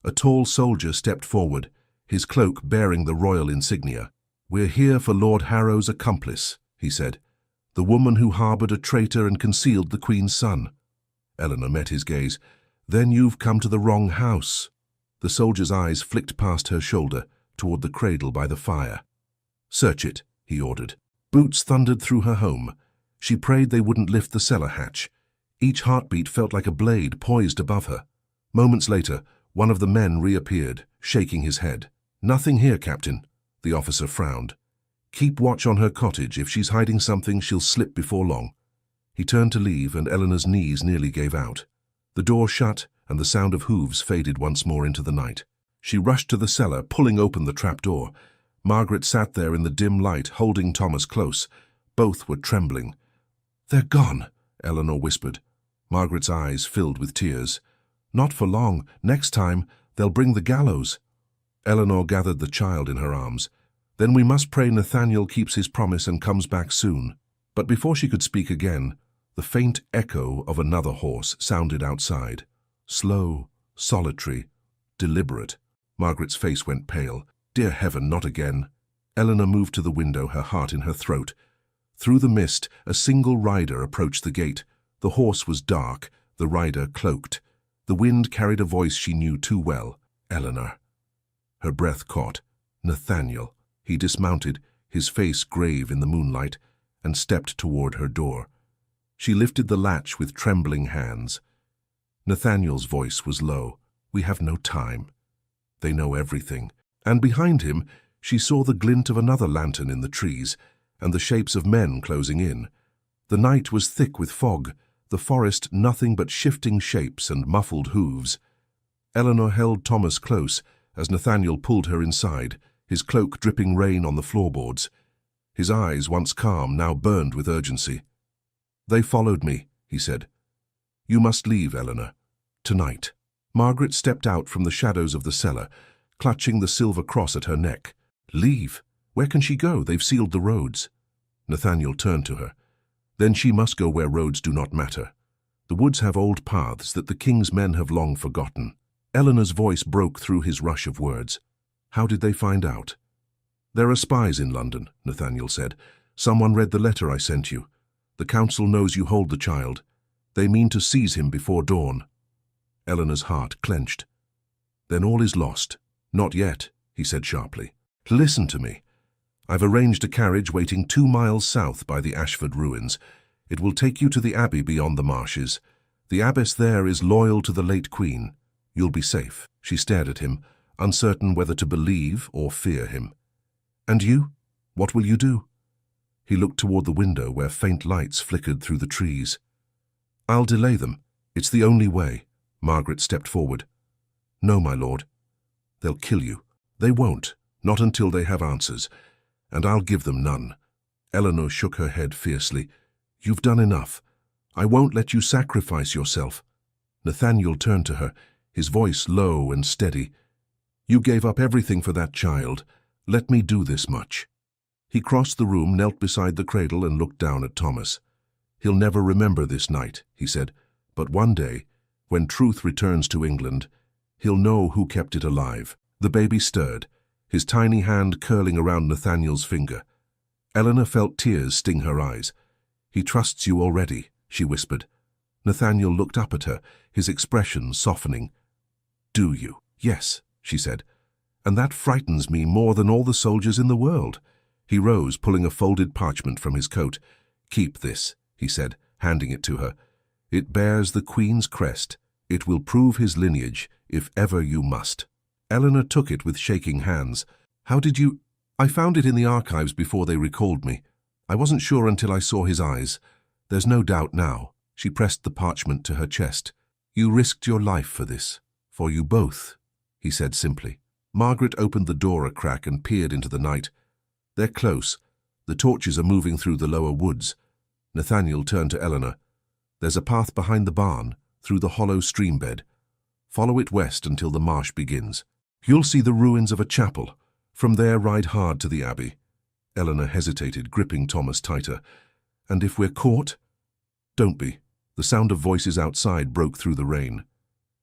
A tall soldier stepped forward, his cloak bearing the royal insignia. "We're here for Lord Harrow's accomplice," he said. "The woman who harbored a traitor and concealed the Queen's son." Eleanor met his gaze. "Then you've come to the wrong house." The soldier's eyes flicked past her shoulder, toward the cradle by the fire. "Search it," he ordered. Boots thundered through her home. She prayed they wouldn't lift the cellar hatch. Each heartbeat felt like a blade poised above her. Moments later, one of the men reappeared, shaking his head. "Nothing here, Captain." The officer frowned. "Keep watch on her cottage. If she's hiding something, she'll slip before long." He turned to leave, and Eleanor's knees nearly gave out. The door shut, and the sound of hooves faded once more into the night. She rushed to the cellar, pulling open the trapdoor. Margaret sat there in the dim light, holding Thomas close. Both were trembling. "They're gone," Eleanor whispered. Margaret's eyes filled with tears. "Not for long. Next time, they'll bring the gallows." Eleanor gathered the child in her arms. "Then we must pray Nathaniel keeps his promise and comes back soon." But before she could speak again, the faint echo of another horse sounded outside. Slow, solitary, deliberate. Margaret's face went pale. Dear heaven, not again. Eleanor moved to the window, her heart in her throat. Through the mist, a single rider approached the gate. The horse was dark, the rider cloaked. The wind carried a voice she knew too well. "Eleanor." Her breath caught. Nathaniel. He dismounted, his face grave in the moonlight, and stepped toward her door. She lifted the latch with trembling hands. Nathaniel's voice was low. "We have no time. They know everything." And behind him, she saw the glint of another lantern in the trees, and the shapes of men closing in. The night was thick with fog, the forest nothing but shifting shapes and muffled hooves. Eleanor held Thomas close as Nathaniel pulled her inside, his cloak dripping rain on the floorboards. His eyes, once calm, now burned with urgency. "They followed me," he said. "You must leave, Eleanor. Tonight." Margaret stepped out from the shadows of the cellar, clutching the silver cross at her neck. "Leave? Where can she go? They've sealed the roads." Nathaniel turned to her. "Then she must go where roads do not matter. The woods have old paths that the king's men have long forgotten." Eleanor's voice broke through his rush of words. "How did they find out?" "There are spies in London," Nathaniel said. "Someone read the letter I sent you. The council knows you hold the child. They mean to seize him before dawn." Eleanor's heart clenched. "Then all is lost." "Not yet," he said sharply. "Listen to me. I've arranged a carriage waiting 2 miles south by the Ashford ruins. It will take you to the abbey beyond the marshes. The abbess there is loyal to the late queen. You'll be safe." She stared at him, uncertain whether to believe or fear him. "And you? What will you do?" He looked toward the window where faint lights flickered through the trees. "I'll delay them. It's the only way." Margaret stepped forward. "No, my lord. They'll kill you." "They won't, not until they have answers, and I'll give them none." Eleanor shook her head fiercely. "You've done enough. I won't let you sacrifice yourself." Nathaniel turned to her, his voice low and steady. "You gave up everything for that child. Let me do this much." He crossed the room, knelt beside the cradle, and looked down at Thomas. "He'll never remember this night," he said, "but one day, when truth returns to England, he'll know who kept it alive." The baby stirred, his tiny hand curling around Nathaniel's finger. Eleanor felt tears sting her eyes. "He trusts you already," she whispered. Nathaniel looked up at her, his expression softening. "Do you?" "Yes," she said. "And that frightens me more than all the soldiers in the world." He rose, pulling a folded parchment from his coat. "Keep this," he said, handing it to her. "It bears the Queen's crest. It will prove his lineage, if ever you must." Eleanor took it with shaking hands. "How did you—" "I found it in the archives before they recalled me. I wasn't sure until I saw his eyes. There's no doubt now." She pressed the parchment to her chest. "You risked your life for this. For you both," he said simply. Margaret opened the door a crack and peered into the night. "They're close. The torches are moving through the lower woods." Nathaniel turned to Eleanor. "There's a path behind the barn, through the hollow stream bed. Follow it west until the marsh begins. You'll see the ruins of a chapel. From there ride hard to the abbey." Eleanor hesitated, gripping Thomas tighter. "And if we're caught?" "Don't be." The sound of voices outside broke through the rain.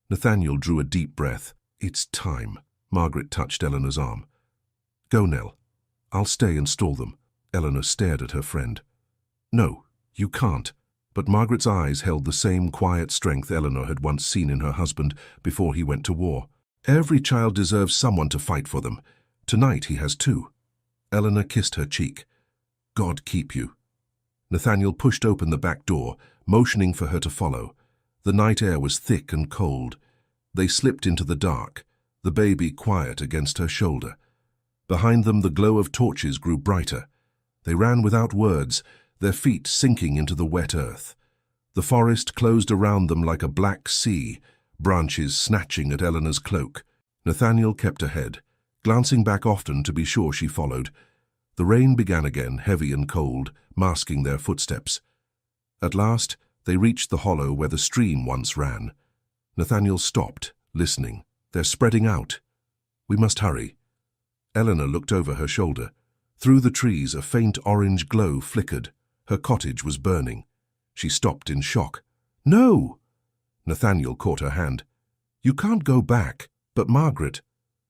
Nathaniel drew a deep breath. "It's time." Margaret touched Eleanor's arm. "Go, Nell. I'll stay and stall them." Eleanor stared at her friend. "No, you can't." But Margaret's eyes held the same quiet strength Eleanor had once seen in her husband before he went to war. "Every child deserves someone to fight for them. Tonight he has 2. Eleanor kissed her cheek. "God keep you." Nathaniel pushed open the back door, motioning for her to follow. The night air was thick and cold. They slipped into the dark, the baby quiet against her shoulder. Behind them the glow of torches grew brighter. They ran without words, their feet sinking into the wet earth. The forest closed around them like a black sea, branches snatching at Eleanor's cloak. Nathaniel kept ahead, glancing back often to be sure she followed. The rain began again, heavy and cold, masking their footsteps. At last, they reached the hollow where the stream once ran. Nathaniel stopped, listening. "They're spreading out. We must hurry." Eleanor looked over her shoulder. Through the trees, a faint orange glow flickered. Her cottage was burning. She stopped in shock. "No!" Nathaniel caught her hand. "You can't go back." "But Margaret—"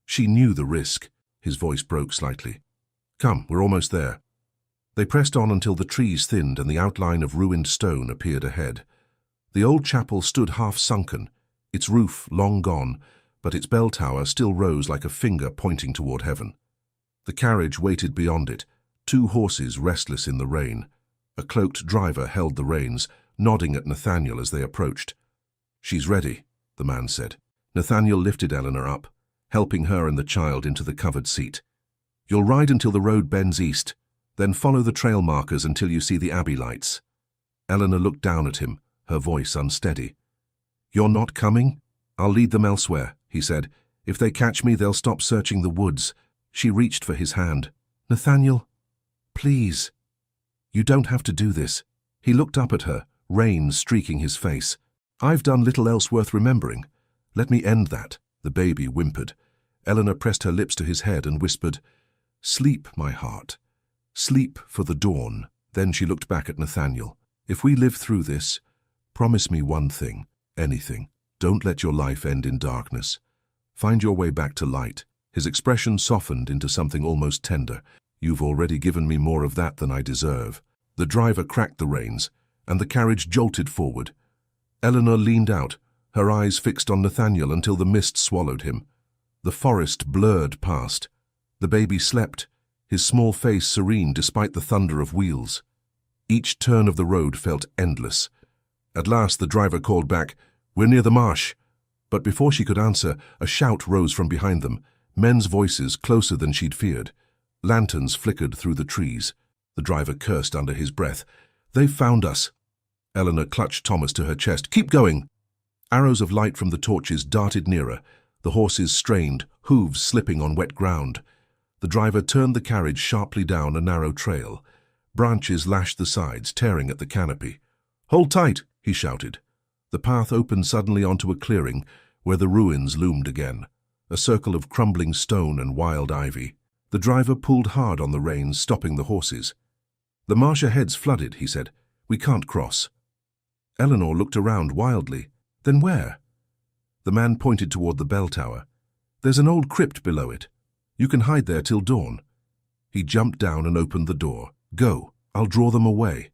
She knew the risk. His voice broke slightly. "Come, we're almost there." They pressed on until the trees thinned and the outline of ruined stone appeared ahead. The old chapel stood half-sunken, its roof long gone, but its bell tower still rose like a finger pointing toward heaven. The carriage waited beyond it, 2 horses restless in the rain. A cloaked driver held the reins, nodding at Nathaniel as they approached. "She's ready," the man said. Nathaniel lifted Eleanor up, helping her and the child into the covered seat. "You'll ride until the road bends east, then follow the trail markers until you see the abbey lights." Eleanor looked down at him, her voice unsteady. "You're not coming?" "I'll lead them elsewhere," he said. "If they catch me, they'll stop searching the woods." She reached for his hand. "Nathaniel, please. You don't have to do this." He looked up at her, rain streaking his face. "I've done little else worth remembering. Let me end that." The baby whimpered. Eleanor pressed her lips to his head and whispered, "Sleep, my heart. Sleep for the dawn." Then she looked back at Nathaniel. "If we live through this, promise me one thing, anything. Don't let your life end in darkness. Find your way back to light." His expression softened into something almost tender. "You've already given me more of that than I deserve." The driver cracked the reins, and the carriage jolted forward. Eleanor leaned out, her eyes fixed on Nathaniel until the mist swallowed him. The forest blurred past. The baby slept, his small face serene despite the thunder of wheels. Each turn of the road felt endless. At last the driver called back, "We're near the marsh." But before she could answer, a shout rose from behind them, men's voices closer than she'd feared. Lanterns flickered through the trees. The driver cursed under his breath. "They've found us." Eleanor clutched Thomas to her chest. "Keep going." Arrows of light from the torches darted nearer, the horses strained, hooves slipping on wet ground. The driver turned the carriage sharply down a narrow trail. Branches lashed the sides, tearing at the canopy. "Hold tight," he shouted. The path opened suddenly onto a clearing where the ruins loomed again, a circle of crumbling stone and wild ivy. The driver pulled hard on the reins, stopping the horses. "The marsh ahead's flooded," he said. "We can't cross." Eleanor looked around wildly. "Then where?" The man pointed toward the bell tower. "There's an old crypt below it. You can hide there till dawn." He jumped down and opened the door. "Go, I'll draw them away."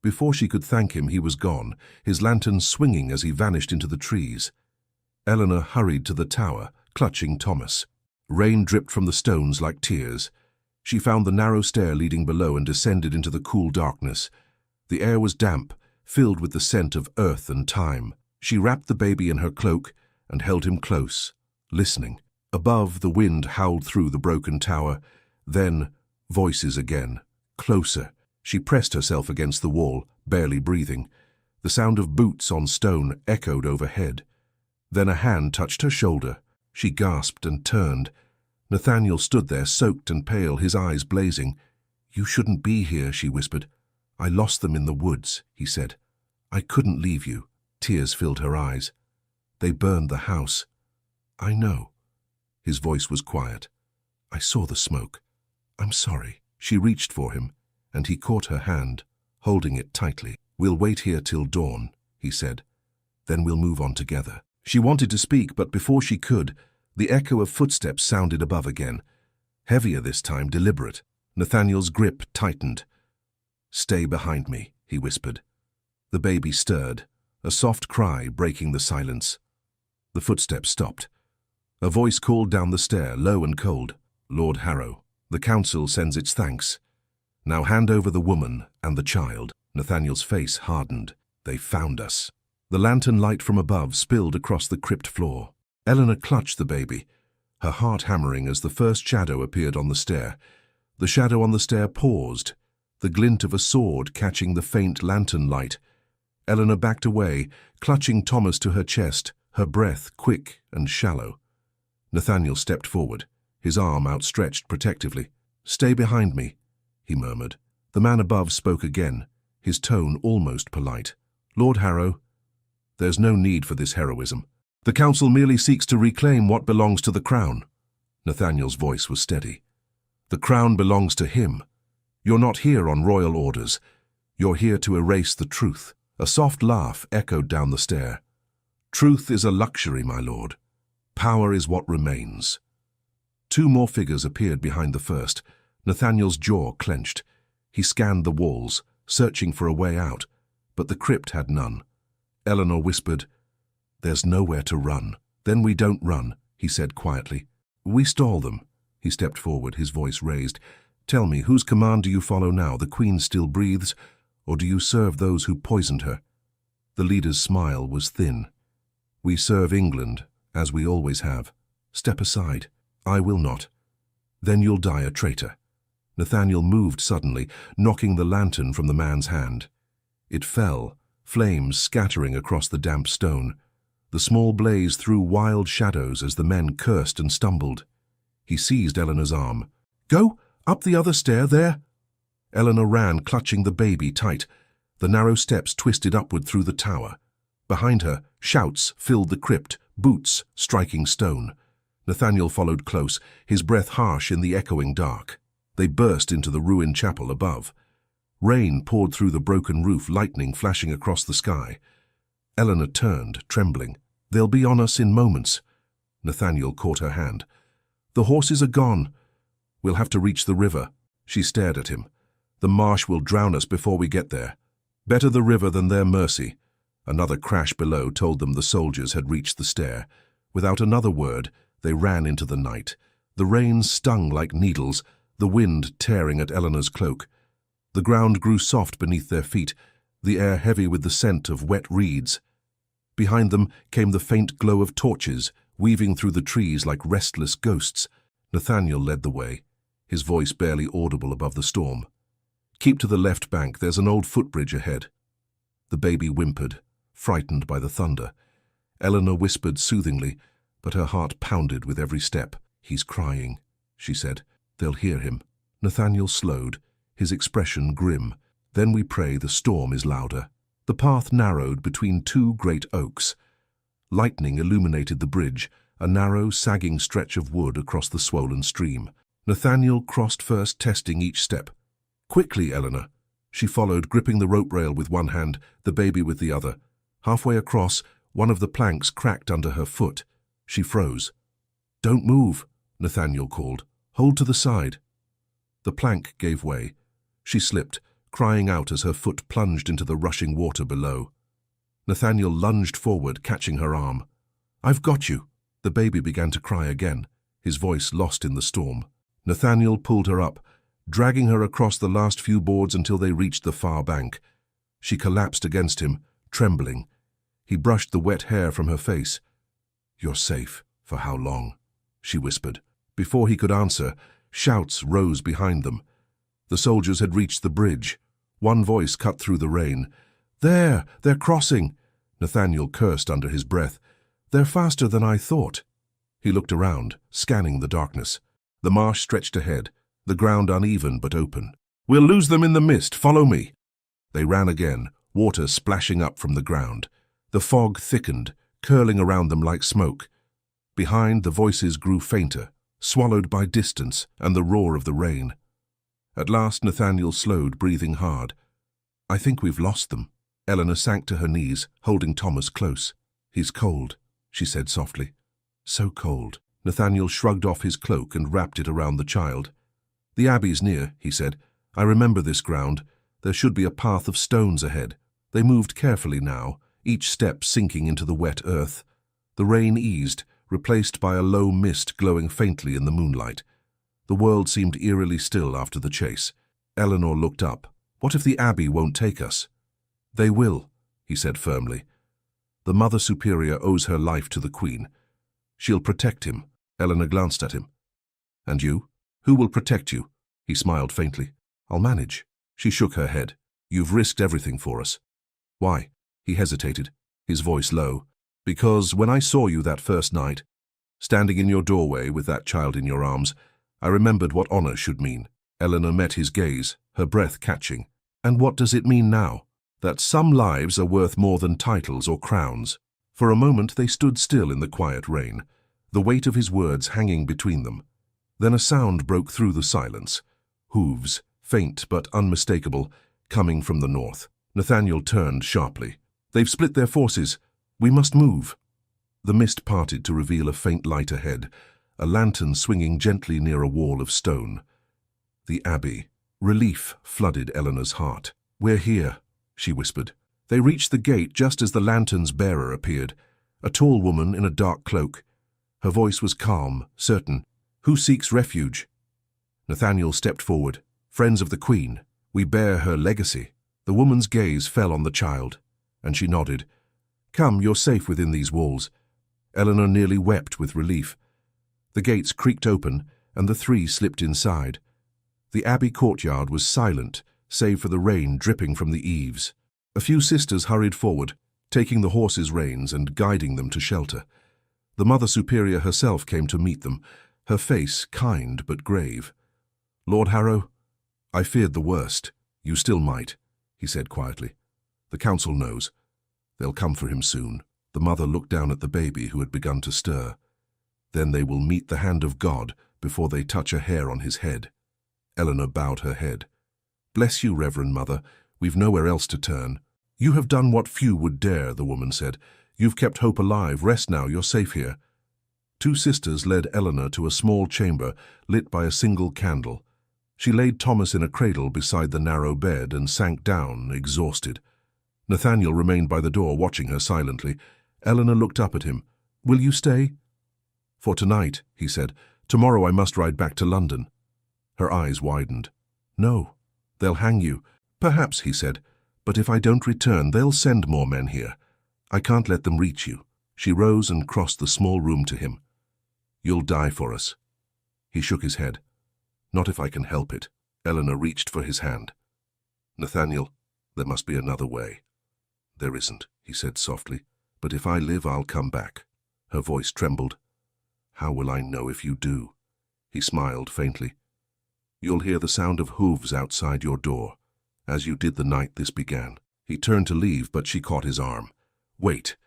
Before she could thank him, he was gone, his lantern swinging as he vanished into the trees. Eleanor hurried to the tower, clutching Thomas. Rain dripped from the stones like tears. She found the narrow stair leading below and descended into the cool darkness. The air was damp, filled with the scent of earth and time. She wrapped the baby in her cloak and held him close, listening. Above, the wind howled through the broken tower. Then, voices again, closer. She pressed herself against the wall, barely breathing. The sound of boots on stone echoed overhead. Then a hand touched her shoulder. She gasped and turned. Nathaniel stood there, soaked and pale, his eyes blazing. "You shouldn't be here," she whispered. "I lost them in the woods," he said. "I couldn't leave you." Tears filled her eyes. "They burned the house." "I know." His voice was quiet. "I saw the smoke. I'm sorry." She reached for him, and he caught her hand, holding it tightly. "We'll wait here till dawn," he said. "Then we'll move on together." She wanted to speak, but before she could, the echo of footsteps sounded above again. Heavier this time, deliberate. Nathaniel's grip tightened. "Stay behind me," he whispered. The baby stirred, a soft cry breaking the silence. The footsteps stopped. A voice called down the stair, low and cold. "Lord Harrow, the council sends its thanks. Now hand over the woman and the child." Nathaniel's face hardened. "They found us." The lantern light from above spilled across the crypt floor. Eleanor clutched the baby, her heart hammering as the first shadow appeared on the stair. The shadow on the stair paused, the glint of a sword catching the faint lantern light. Eleanor backed away, clutching Thomas to her chest, her breath quick and shallow. Nathaniel stepped forward, his arm outstretched protectively. "Stay behind me," he murmured. The man above spoke again, his tone almost polite. "Lord Harrow, there's no need for this heroism. The council merely seeks to reclaim what belongs to the crown." Nathaniel's voice was steady. "The crown belongs to him. You're not here on royal orders. You're here to erase the truth." A soft laugh echoed down the stair. "Truth is a luxury, my lord. Power is what remains." Two more figures appeared behind the first. Nathaniel's jaw clenched. He scanned the walls, searching for a way out, but the crypt had none. Eleanor whispered, "There's nowhere to run." "Then we don't run," he said quietly. "We stall them." He stepped forward, his voice raised. "Tell me, whose command do you follow now? The Queen still breathes, or do you serve those who poisoned her?" The leader's smile was thin. "We serve England, as we always have. Step aside." "I will not." "Then you'll die a traitor." Nathaniel moved suddenly, knocking the lantern from the man's hand. It fell, flames scattering across the damp stone. The small blaze threw wild shadows as the men cursed and stumbled. He seized Eleanor's arm. "Go! Up the other stair, there!" Eleanor ran, clutching the baby tight. The narrow steps twisted upward through the tower. Behind her, shouts filled the crypt, boots striking stone. Nathaniel followed close, his breath harsh in the echoing dark. They burst into the ruined chapel above. Rain poured through the broken roof, lightning flashing across the sky. Eleanor turned, trembling. "They'll be on us in moments." Nathaniel caught her hand. "The horses are gone. We'll have to reach the river." She stared at him. "The marsh will drown us before we get there. Better the river than their mercy." Another crash below told them the soldiers had reached the stair. Without another word, they ran into the night. The rain stung like needles, the wind tearing at Eleanor's cloak. The ground grew soft beneath their feet, the air heavy with the scent of wet reeds. Behind them came the faint glow of torches, weaving through the trees like restless ghosts. Nathaniel led the way, his voice barely audible above the storm. "Keep to the left bank, there's an old footbridge ahead." The baby whimpered, frightened by the thunder. Eleanor whispered soothingly, but her heart pounded with every step. "He's crying," she said. "They'll hear him." Nathaniel slowed, his expression grim. "Then we pray the storm is louder." The path narrowed between two great oaks. Lightning illuminated the bridge, a narrow, sagging stretch of wood across the swollen stream. Nathaniel crossed first, testing each step. "Quickly, Eleanor." She followed, gripping the rope rail with one hand, the baby with the other. Halfway across, one of the planks cracked under her foot. She froze. "Don't move," Nathaniel called. "Hold to the side." The plank gave way. She slipped, crying out as her foot plunged into the rushing water below. Nathaniel lunged forward, catching her arm. "I've got you." The baby began to cry again, his voice lost in the storm. Nathaniel pulled her up, dragging her across the last few boards until they reached the far bank. She collapsed against him, trembling. He brushed the wet hair from her face. "You're safe. For how long?" she whispered. Before he could answer, shouts rose behind them. The soldiers had reached the bridge. One voice cut through the rain. "There! They're crossing!" Nathaniel cursed under his breath. "They're faster than I thought." He looked around, scanning the darkness. The marsh stretched ahead, the ground uneven but open. "We'll lose them in the mist. Follow me." They ran again, water splashing up from the ground. The fog thickened, curling around them like smoke. Behind, the voices grew fainter, swallowed by distance and the roar of the rain. At last, Nathaniel slowed, breathing hard. "I think we've lost them." Eleanor sank to her knees, holding Thomas close. "He's cold," she said softly. "So cold." Nathaniel shrugged off his cloak and wrapped it around the child. "The abbey's near," he said. "I remember this ground. There should be a path of stones ahead." They moved carefully now, each step sinking into the wet earth. The rain eased, replaced by a low mist glowing faintly in the moonlight. The world seemed eerily still after the chase. Eleanor looked up. "What if the abbey won't take us?" "They will," he said firmly. "The Mother Superior owes her life to the Queen. She'll protect him." Eleanor glanced at him. "And you? Who will protect you?" He smiled faintly. "I'll manage." She shook her head. "You've risked everything for us." "Why?" He hesitated, his voice low. "Because when I saw you that first night, standing in your doorway with that child in your arms, I remembered what honor should mean." Eleanor met his gaze, her breath catching. "And what does it mean now?" "That some lives are worth more than titles or crowns." For a moment they stood still in the quiet rain, the weight of his words hanging between them. Then a sound broke through the silence. Hooves, faint but unmistakable, coming from the north. Nathaniel turned sharply. "They've split their forces. We must move." The mist parted to reveal a faint light ahead, a lantern swinging gently near a wall of stone. The abbey. Relief flooded Eleanor's heart. "We're here," she whispered. They reached the gate just as the lantern's bearer appeared, a tall woman in a dark cloak. Her voice was calm, certain. "Who seeks refuge?" Nathaniel stepped forward. "Friends of the Queen. We bear her legacy." The woman's gaze fell on the child, and she nodded. "Come, you're safe within these walls." Eleanor nearly wept with relief. The gates creaked open, and the three slipped inside. The abbey courtyard was silent, save for the rain dripping from the eaves. A few sisters hurried forward, taking the horses' reins and guiding them to shelter. The Mother Superior herself came to meet them, her face kind but grave. "Lord Harrow, I feared the worst. You still might," he said quietly. "The council knows. They'll come for him soon." The mother looked down at the baby who had begun to stir. "Then they will meet the hand of God before they touch a hair on his head." Eleanor bowed her head. "Bless you, Reverend Mother. We've nowhere else to turn." "You have done what few would dare," the woman said. "You've kept hope alive. Rest now, you're safe here." Two sisters led Eleanor to a small chamber lit by a single candle. She laid Thomas in a cradle beside the narrow bed and sank down, exhausted. Nathaniel remained by the door, watching her silently. Eleanor looked up at him. "Will you stay?" "For tonight," he said. "Tomorrow I must ride back to London." Her eyes widened. "No, they'll hang you." "Perhaps," he said, "but if I don't return, they'll send more men here. I can't let them reach you." She rose and crossed the small room to him. "You'll die for us." He shook his head. "Not if I can help it." Eleanor reached for his hand. "Nathaniel, there must be another way." "There isn't," he said softly. "But if I live, I'll come back." Her voice trembled. "How will I know if you do?" He smiled faintly. "You'll hear the sound of hooves outside your door, as you did the night this began." He turned to leave, but she caught his arm. "Wait."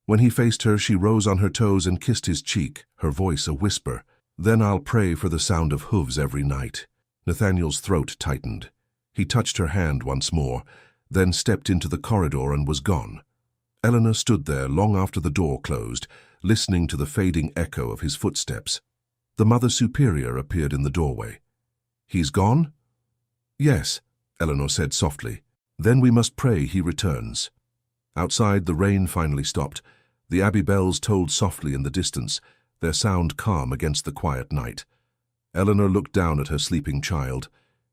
When he faced her, she rose on her toes and kissed his cheek, her voice a whisper. "Then I'll pray for the sound of hooves every night." Nathaniel's throat tightened. He touched her hand once more, then stepped into the corridor and was gone. Eleanor stood there long after the door closed, listening to the fading echo of his footsteps. The Mother Superior appeared in the doorway. "He's gone?" "Yes," Eleanor said softly. "Then we must pray he returns." Outside, the rain finally stopped. The abbey bells tolled softly in the distance, their sound calm against the quiet night. Eleanor looked down at her sleeping child.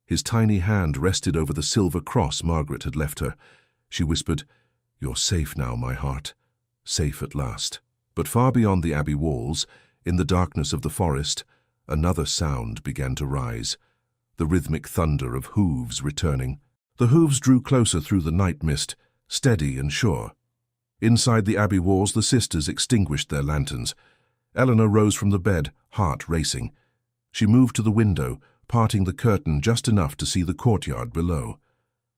His tiny hand rested over the silver cross Margaret had left her. She whispered, "You're safe now, my heart. Safe at last." But far beyond the abbey walls, in the darkness of the forest, another sound began to rise. The rhythmic thunder of hooves returning. The hooves drew closer through the night mist, steady and sure. Inside the abbey walls, the sisters extinguished their lanterns. Eleanor rose from the bed, heart racing. She moved to the window, parting the curtain just enough to see the courtyard below.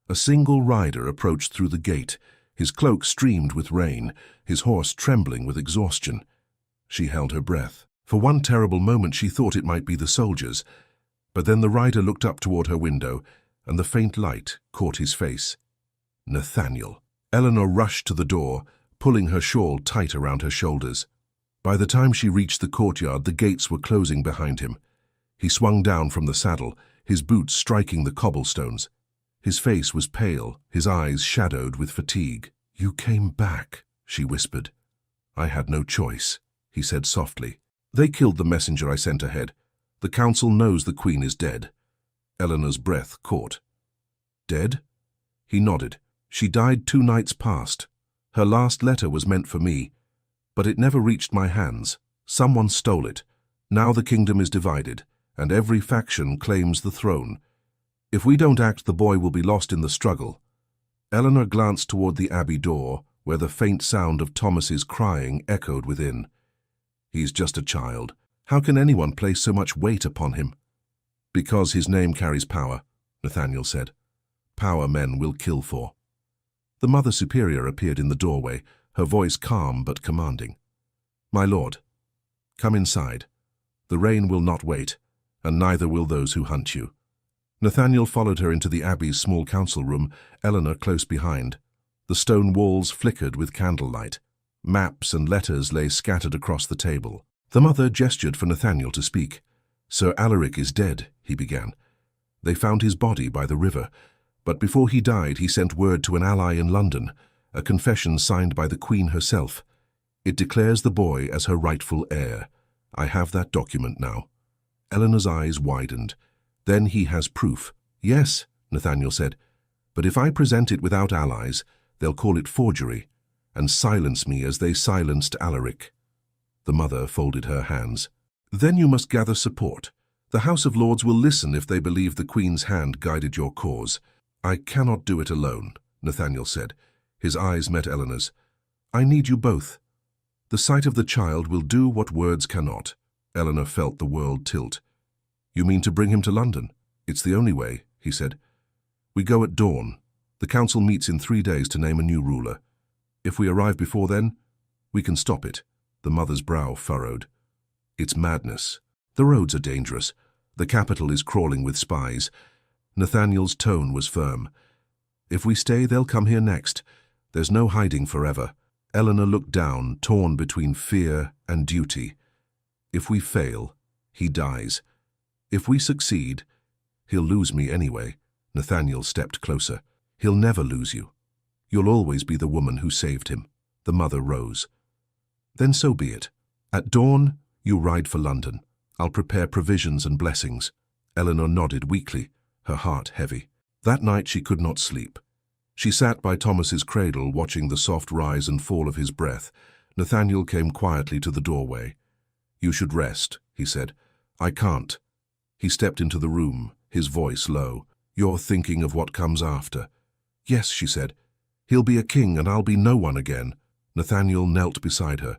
A single rider approached through the gate, his cloak streamed with rain, his horse trembling with exhaustion. She held her breath. For one terrible moment she thought it might be the soldiers, but then the rider looked up toward her window, and the faint light caught his face. Nathaniel. Eleanor rushed to the door, pulling her shawl tight around her shoulders. By the time she reached the courtyard, the gates were closing behind him. He swung down from the saddle, his boots striking the cobblestones. His face was pale, his eyes shadowed with fatigue. "You came back," she whispered. "I had no choice," he said softly. "They killed the messenger I sent ahead. The council knows the Queen is dead." Eleanor's breath caught. "Dead?" He nodded. "She died 2 nights past. Her last letter was meant for me, but it never reached my hands. Someone stole it. Now the kingdom is divided, and every faction claims the throne. If we don't act, the boy will be lost in the struggle." Eleanor glanced toward the abbey door, where the faint sound of Thomas's crying echoed within. "He's just a child. How can anyone place so much weight upon him?" "Because his name carries power," Nathaniel said. "Power men will kill for." The Mother Superior appeared in the doorway, her voice calm but commanding. "My lord, come inside. The rain will not wait, and neither will those who hunt you." Nathaniel followed her into the abbey's small council room, Eleanor close behind. The stone walls flickered with candlelight. Maps and letters lay scattered across the table. The mother gestured for Nathaniel to speak. "Sir Alaric is dead," he began. "They found his body by the river, but before he died he sent word to an ally in London, a confession signed by the Queen herself. It declares the boy as her rightful heir. I have that document now." Eleanor's eyes widened. "Then he has proof." "Yes," Nathaniel said, "but if I present it without allies, they'll call it forgery, and silence me as they silenced Alaric." The mother folded her hands. "Then you must gather support. The House of Lords will listen if they believe the Queen's hand guided your cause." "I cannot do it alone," Nathaniel said. His eyes met Eleanor's. "I need you both. The sight of the child will do what words cannot." Eleanor felt the world tilt. "You mean to bring him to London? It's the only way," he said. "We go at dawn. The council meets in 3 days to name a new ruler. If we arrive before then, we can stop it." The mother's brow furrowed. "It's madness. The roads are dangerous. The capital is crawling with spies." Nathaniel's tone was firm. "If we stay, they'll come here next. There's no hiding forever." Eleanor looked down, torn between fear and duty. "If we fail, he dies. If we succeed, he'll lose me anyway." Nathaniel stepped closer. "He'll never lose you. You'll always be the woman who saved him." The mother rose. "Then so be it. At dawn, you ride for London. I'll prepare provisions and blessings." Eleanor nodded weakly, her heart heavy. That night she could not sleep. She sat by Thomas's cradle, watching the soft rise and fall of his breath. Nathaniel came quietly to the doorway. "You should rest," he said. "I can't." He stepped into the room, his voice low. "You're thinking of what comes after." "Yes," she said. "He'll be a king and I'll be no one again." Nathaniel knelt beside her.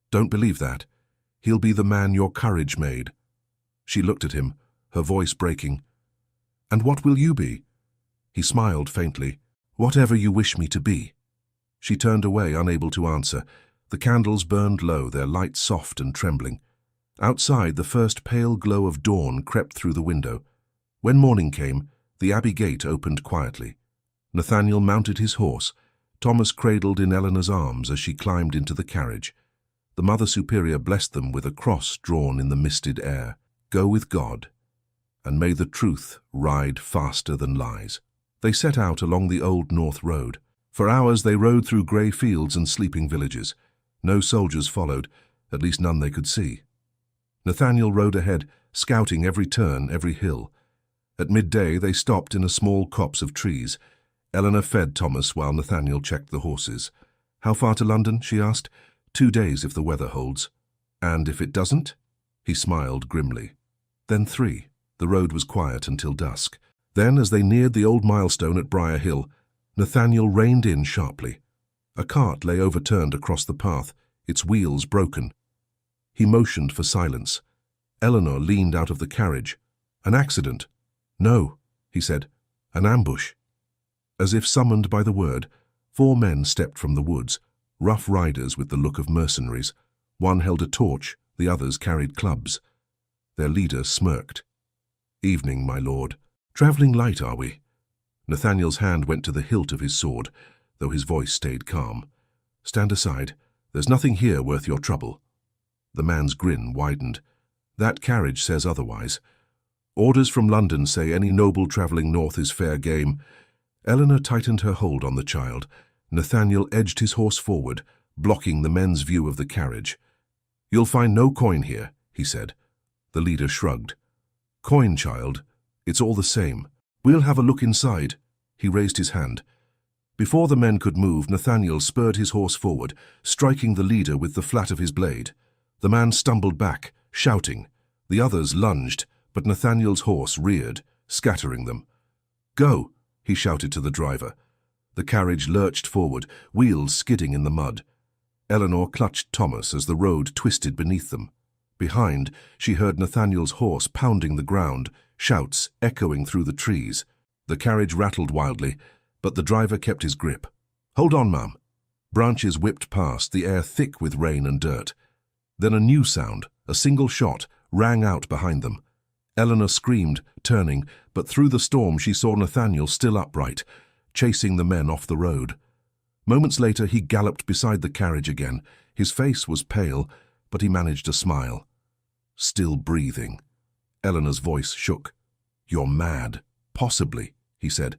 "Don't believe that. He'll be the man your courage made." She looked at him, her voice breaking. "And what will you be?" He smiled faintly. "Whatever you wish me to be." She turned away, unable to answer. The candles burned low, their light soft and trembling. Outside, the first pale glow of dawn crept through the window. When morning came, the abbey gate opened quietly. Nathaniel mounted his horse. Thomas cradled in Eleanor's arms as she climbed into the carriage. The Mother Superior blessed them with a cross drawn in the misted air. "Go with God, and may the truth ride faster than lies." They set out along the old North Road. For hours they rode through grey fields and sleeping villages. No soldiers followed, at least none they could see. Nathaniel rode ahead, scouting every turn, every hill. At midday they stopped in a small copse of trees. Eleanor fed Thomas while Nathaniel checked the horses. "How far to London?" she asked. 2 days if the weather holds." "And if it doesn't?" He smiled grimly. "Then 3. The road was quiet until dusk. Then, as they neared the old milestone at Briar Hill, Nathaniel reined in sharply. A cart lay overturned across the path, its wheels broken. He motioned for silence. Eleanor leaned out of the carriage. "An accident?" "No," he said. "An ambush." As if summoned by the word, 4 men stepped from the woods, rough riders with the look of mercenaries. One held a torch, the others carried clubs. Their leader smirked. "Evening, my lord. Travelling light, are we?" Nathaniel's hand went to the hilt of his sword, though his voice stayed calm. "Stand aside. There's nothing here worth your trouble." The man's grin widened. "That carriage says otherwise. Orders from London say any noble travelling north is fair game." Eleanor tightened her hold on the child. Nathaniel edged his horse forward, blocking the men's view of the carriage. "You'll find no coin here," he said. The leader shrugged. "Coin, child. It's all the same. We'll have a look inside." He raised his hand. Before the men could move, Nathaniel spurred his horse forward, striking the leader with the flat of his blade. The man stumbled back, shouting. The others lunged, but Nathaniel's horse reared, scattering them. "Go!" he shouted to the driver. The carriage lurched forward, wheels skidding in the mud. Eleanor clutched Thomas as the road twisted beneath them. Behind, she heard Nathaniel's horse pounding the ground, shouts echoing through the trees. The carriage rattled wildly, but the driver kept his grip. "Hold on, ma'am." Branches whipped past, the air thick with rain and dirt. Then a new sound, a single shot, rang out behind them. Eleanor screamed, turning, but through the storm she saw Nathaniel still upright, chasing the men off the road. Moments later he galloped beside the carriage again. His face was pale, but he managed a smile. "Still breathing." Eleanor's voice shook. "You're mad." "Possibly," he said,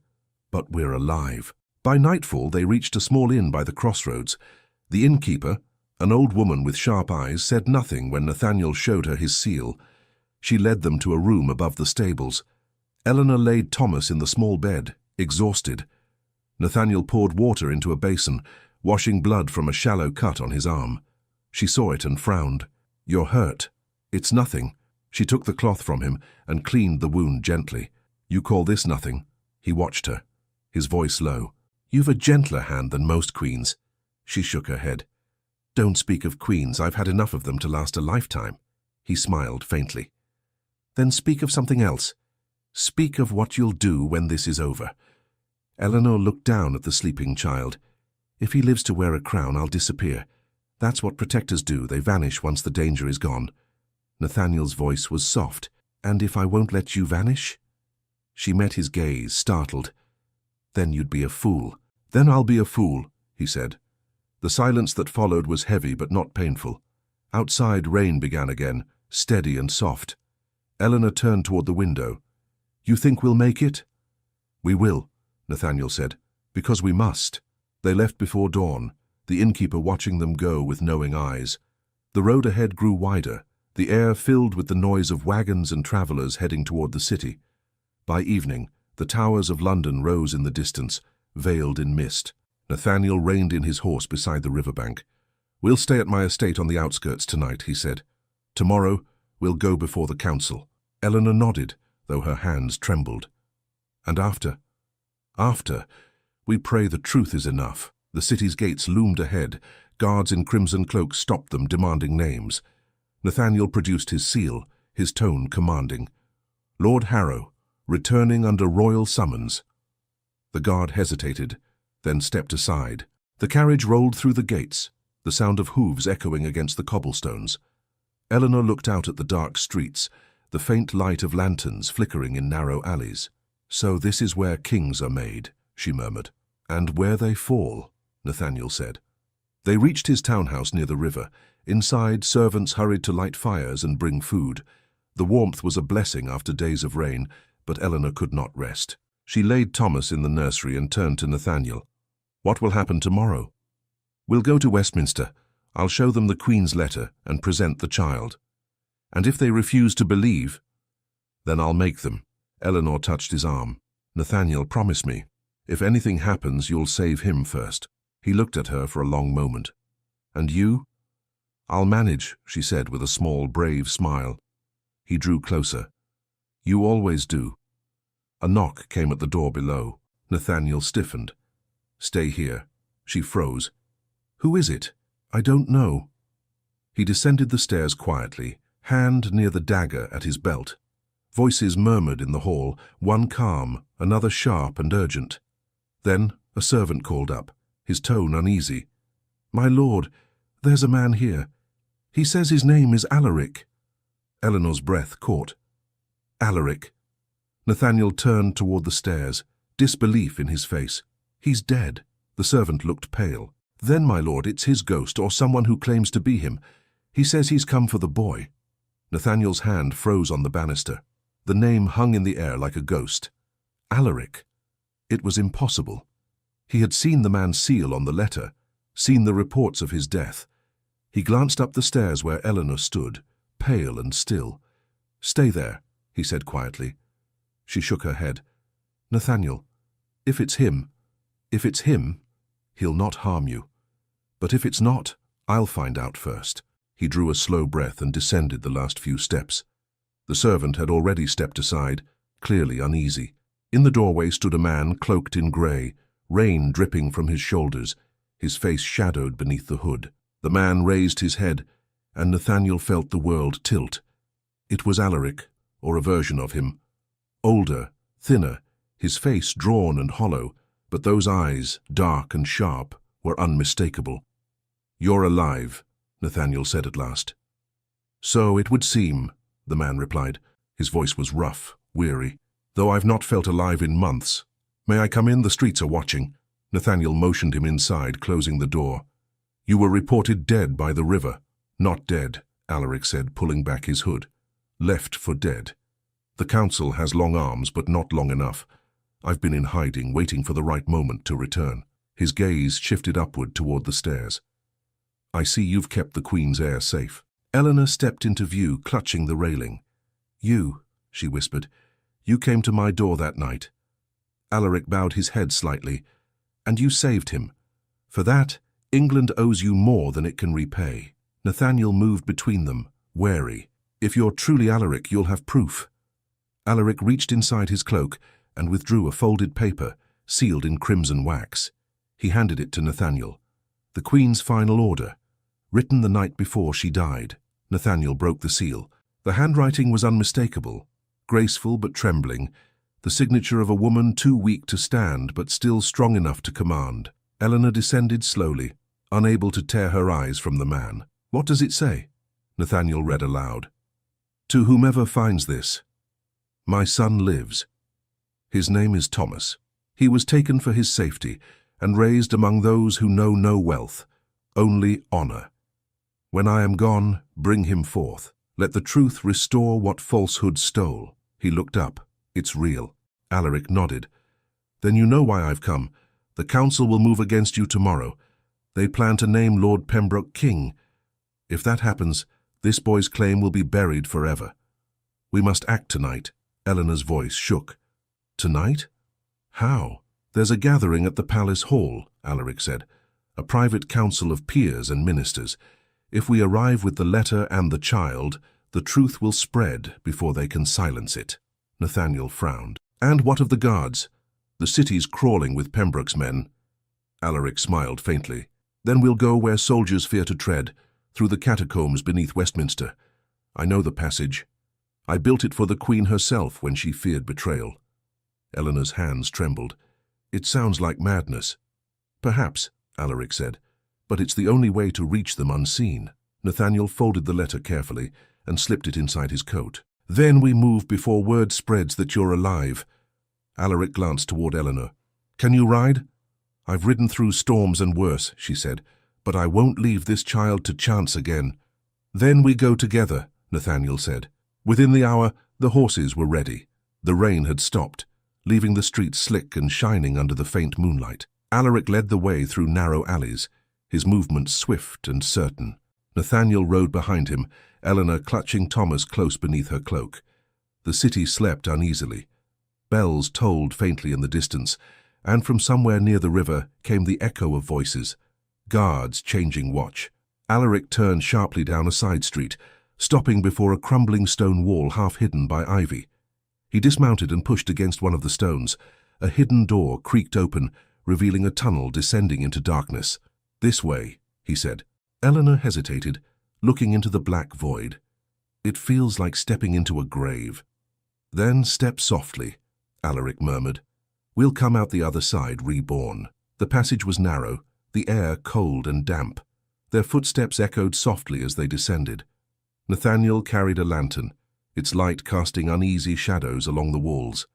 "but we're alive." By nightfall they reached a small inn by the crossroads. The innkeeper, an old woman with sharp eyes, said nothing when Nathaniel showed her his seal. She led them to a room above the stables. Eleanor laid Thomas in the small bed, exhausted. Nathaniel poured water into a basin, washing blood from a shallow cut on his arm. She saw it and frowned. "You're hurt." "It's nothing." She took the cloth from him and cleaned the wound gently. "You call this nothing?" He watched her, his voice low. "You've a gentler hand than most queens." She shook her head. "Don't speak of queens. I've had enough of them to last a lifetime." He smiled faintly. Then speak of something else. Speak of what you'll do when this is over. Eleanor looked down at the sleeping child. If he lives to wear a crown, I'll disappear. That's what protectors do. They vanish once the danger is gone. Nathaniel's voice was soft. And if I won't let you vanish? She met his gaze, startled. Then you'd be a fool. Then I'll be a fool, he said. The silence that followed was heavy but not painful. Outside, rain began again, steady and soft. Eleanor turned toward the window. You think we'll make it? We will, Nathaniel said, because we must. They left before dawn, the innkeeper watching them go with knowing eyes. The road ahead grew wider, the air filled with the noise of wagons and travelers heading toward the city. By evening, the towers of London rose in the distance, veiled in mist. Nathaniel reined in his horse beside the riverbank. We'll stay at my estate on the outskirts tonight, he said. Tomorrow, we'll go before the council. Eleanor nodded, though her hands trembled. And after, we pray the truth is enough. The city's gates loomed ahead. Guards in crimson cloaks stopped them, demanding names. Nathaniel produced his seal, his tone commanding. Lord Harrow, returning under royal summons. The guard hesitated, then stepped aside. The carriage rolled through the gates, the sound of hooves echoing against the cobblestones. Eleanor looked out at the dark streets, the faint light of lanterns flickering in narrow alleys. So this is where kings are made, she murmured. And where they fall, Nathaniel said. They reached his townhouse near the river. Inside, servants hurried to light fires and bring food. The warmth was a blessing after days of rain, but Eleanor could not rest. She laid Thomas in the nursery and turned to Nathaniel. What will happen tomorrow? We'll go to Westminster. I'll show them the Queen's letter and present the child. And if they refuse to believe, then I'll make them. Eleanor touched his arm. Nathaniel, promise me. If anything happens, you'll save him first. He looked at her for a long moment. And you? I'll manage, she said with a small, brave smile. He drew closer. You always do. A knock came at the door below. Nathaniel stiffened. Stay here. She froze. Who is it? I don't know. He descended the stairs quietly, hand near the dagger at his belt. Voices murmured in the hall, one calm, another sharp and urgent. Then a servant called up, his tone uneasy. My lord, there's a man here. He says his name is Alaric. Eleanor's breath caught. Alaric. Nathaniel turned toward the stairs, disbelief in his face. He's dead. The servant looked pale. Then, my lord, it's his ghost or someone who claims to be him. He says he's come for the boy. Nathaniel's hand froze on the banister. The name hung in the air like a ghost. Alaric. It was impossible. He had seen the man's seal on the letter, seen the reports of his death. He glanced up the stairs where Eleanor stood, pale and still. Stay there, he said quietly. She shook her head. Nathaniel, if it's him, he'll not harm you. But if it's not, I'll find out first. He drew a slow breath and descended the last few steps. The servant had already stepped aside, clearly uneasy. In the doorway stood a man cloaked in grey, rain dripping from his shoulders, his face shadowed beneath the hood. The man raised his head, and Nathaniel felt the world tilt. It was Alaric, or a version of him. Older, thinner, his face drawn and hollow, but those eyes, dark and sharp, were unmistakable. You're alive, Nathaniel said at last. So it would seem, the man replied. His voice was rough, weary. Though I've not felt alive in months. May I come in? The streets are watching. Nathaniel motioned him inside, closing the door. You were reported dead by the river. Not dead, Alaric said, pulling back his hood. Left for dead. The council has long arms, but not long enough. I've been in hiding, waiting for the right moment to return. His gaze shifted upward toward the stairs. I see you've kept the Queen's heir safe. Eleanor stepped into view, clutching the railing. You, she whispered, you came to my door that night. Alaric bowed his head slightly. And you saved him. For that, England owes you more than it can repay. Nathaniel moved between them, wary. If you're truly Alaric, you'll have proof. Alaric reached inside his cloak and withdrew a folded paper, sealed in crimson wax. He handed it to Nathaniel. The Queen's final order, written the night before she died. Nathaniel broke the seal. The handwriting was unmistakable, graceful but trembling, the signature of a woman too weak to stand but still strong enough to command. Eleanor descended slowly, unable to tear her eyes from the man. "What does it say?" Nathaniel read aloud. "To whomever finds this, my son lives. His name is Thomas. He was taken for his safety and raised among those who know no wealth, only honor. When I am gone, bring him forth. Let the truth restore what falsehood stole." He looked up. "It's real." Alaric nodded. "Then you know why I've come. The council will move against you tomorrow. They plan to name Lord Pembroke king. If that happens, this boy's claim will be buried forever. We must act tonight." Eleanor's voice shook. "Tonight? How?" "There's a gathering at the palace hall," Alaric said. "A private council of peers and ministers. If we arrive with the letter and the child, the truth will spread before they can silence it." Nathaniel frowned. "And what of the guards? The city's crawling with Pembroke's men." Alaric smiled faintly. "Then we'll go where soldiers fear to tread, through the catacombs beneath Westminster. I know the passage. I built it for the Queen herself when she feared betrayal." Eleanor's hands trembled. "It sounds like madness." "Perhaps," Alaric said, "but it's the only way to reach them unseen." Nathaniel folded the letter carefully and slipped it inside his coat. "Then we move before word spreads that you're alive." Alaric glanced toward Eleanor. "Can you ride?" "I've ridden through storms and worse," she said, "but I won't leave this child to chance again." "Then we go together," Nathaniel said. Within the hour, the horses were ready. The rain had stopped, leaving the streets slick and shining under the faint moonlight. Alaric led the way through narrow alleys, his movements swift and certain. Nathaniel rode behind him, Eleanor clutching Thomas close beneath her cloak. The city slept uneasily. Bells tolled faintly in the distance, and from somewhere near the river came the echo of voices. Guards changing watch. Alaric turned sharply down a side street, stopping before a crumbling stone wall half hidden by ivy. He dismounted and pushed against one of the stones. A hidden door creaked open, revealing a tunnel descending into darkness. "This way," he said. Eleanor hesitated, looking into the black void. "It feels like stepping into a grave." "Then step softly," Alaric murmured. "We'll come out the other side reborn." The passage was narrow, the air cold and damp. Their footsteps echoed softly as they descended. Nathaniel carried a lantern, its light casting uneasy shadows along the walls.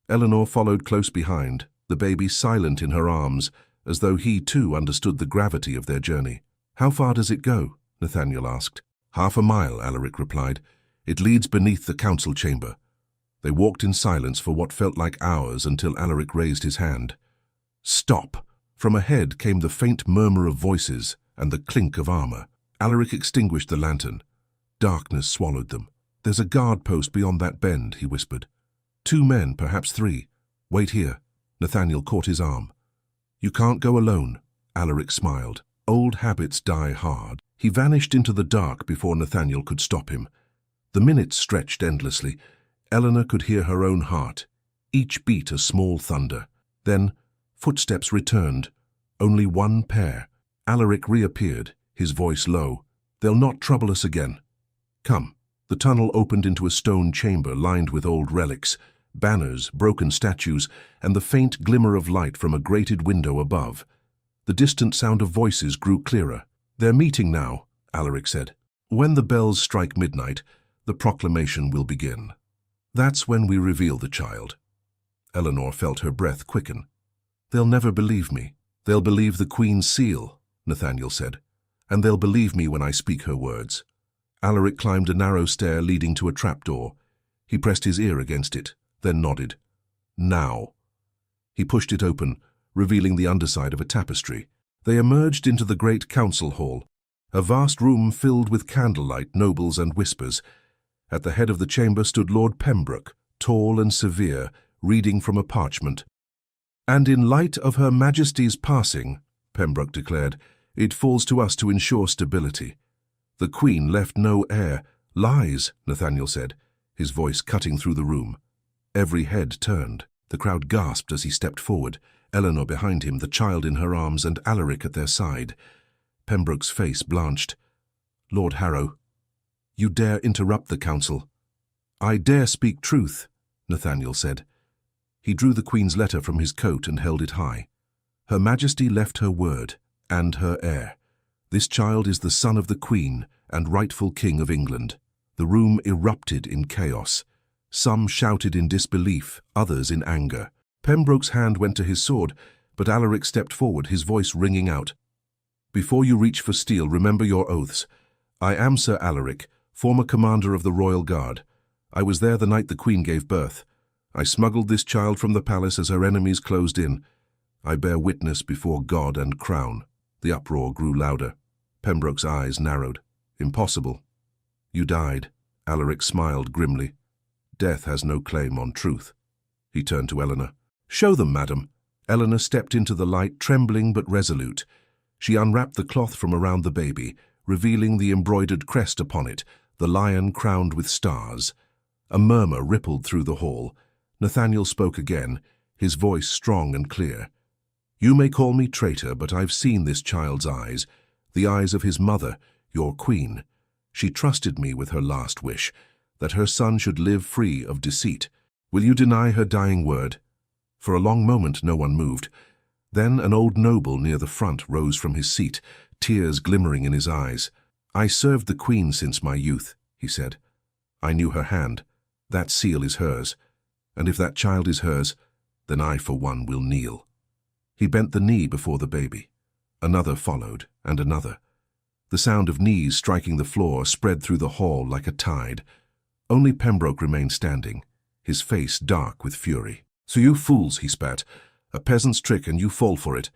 Eleanor followed close behind, the baby silent in her arms, as though he too understood the gravity of their journey. "How far does it go?" Nathaniel asked. "Half a mile," Alaric replied. "It leads beneath the council chamber." They walked in silence for what felt like hours until Alaric raised his hand. "Stop!" From ahead came the faint murmur of voices and the clink of armor. Alaric extinguished the lantern. Darkness swallowed them. "There's a guard post beyond that bend," he whispered. "2 men, perhaps 3. Wait here." Nathaniel caught his arm. "You can't go alone." Alaric smiled. Old habits die hard. He vanished into the dark before Nathaniel could stop him. The minutes stretched endlessly. Eleanor could hear her own heart, each beat a small thunder. Then footsteps returned. Only one pair. Alaric reappeared, his voice low. "They'll not trouble us again. Come." The tunnel opened into a stone chamber lined with old relics, banners, broken statues, and the faint glimmer of light from a grated window above. The distant sound of voices grew clearer. "They're meeting now," Alaric said. "When the bells strike midnight, the proclamation will begin. That's when we reveal the child." Eleanor felt her breath quicken. "They'll never believe me." "They'll believe the Queen's seal," Nathaniel said. "And they'll believe me when I speak her words." Alaric climbed a narrow stair leading to a trapdoor. He pressed his ear against it, then nodded. "Now." He pushed it open, revealing the underside of a tapestry. They emerged into the great council hall, a vast room filled with candlelight, nobles, and whispers. At the head of the chamber stood Lord Pembroke, tall and severe, reading from a parchment. "And in light of Her Majesty's passing," Pembroke declared, "it falls to us to ensure stability. The Queen left no heir." "Lies," Nathaniel said, his voice cutting through the room. Every head turned. The crowd gasped as he stepped forward, Eleanor behind him, the child in her arms, and Alaric at their side. Pembroke's face blanched. "Lord Harrow, You dare interrupt the council? I dare speak truth, Nathaniel said. He drew the Queen's letter from his coat and held it high. Her Majesty left her word, and her heir. This child is the son of the Queen and rightful King of England. The room erupted in chaos. Some shouted in disbelief, others in anger. Pembroke's hand went to his sword, but Alaric stepped forward, his voice ringing out. Before you reach for steel, remember your oaths. I am Sir Alaric, former commander of the Royal Guard. I was there the night the Queen gave birth. I smuggled this child from the palace as her enemies closed in. I bear witness before God and Crown. The uproar grew louder. Pembroke's eyes narrowed. Impossible. You died. Alaric smiled grimly. Death has no claim on truth. He turned to Eleanor. Show them, madam. Eleanor stepped into the light, trembling but resolute. She unwrapped the cloth from around the baby, revealing the embroidered crest upon it, the lion crowned with stars. A murmur rippled through the hall. Nathaniel spoke again, his voice strong and clear. You may call me traitor, but I've seen this child's eyes, the eyes of his mother, your queen. She trusted me with her last wish, that her son should live free of deceit. Will you deny her dying word? For a long moment no one moved. Then an old noble near the front rose from his seat, tears glimmering in his eyes. I served the Queen since my youth, he said. I knew her hand. That seal is hers. And if that child is hers, then I for one will kneel. He bent the knee before the baby. Another followed, and another. The sound of knees striking the floor spread through the hall like a tide. Only Pembroke remained standing, his face dark with fury. So you fools, he spat. A peasant's trick and you fall for it.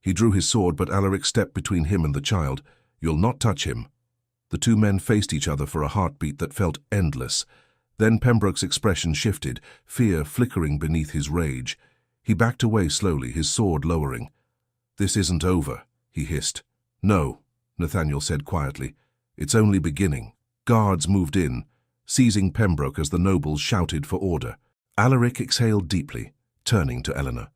He drew his sword, but Alaric stepped between him and the child. You'll not touch him. The two men faced each other for a heartbeat that felt endless. Then Pembroke's expression shifted, fear flickering beneath his rage. He backed away slowly, his sword lowering. This isn't over, he hissed. No, Nathaniel said quietly. It's only beginning. Guards moved in, seizing Pembroke as the nobles shouted for order. Alaric exhaled deeply, turning to Eleanor.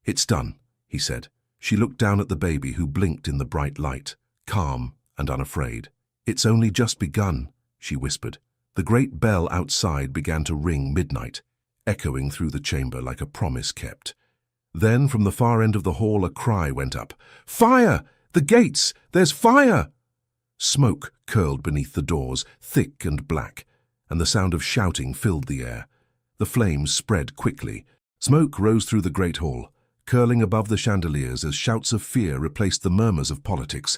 It's done, he said. She looked down at the baby who blinked in the bright light, calm and unafraid. It's only just begun, she whispered. The great bell outside began to ring midnight, echoing through the chamber like a promise kept. Then from the far end of the hall a cry went up. Fire! The gates! There's fire! Smoke curled beneath the doors, thick and black, and the sound of shouting filled the air. The flames spread quickly. Smoke rose through the great hall, curling above the chandeliers as shouts of fear replaced the murmurs of politics.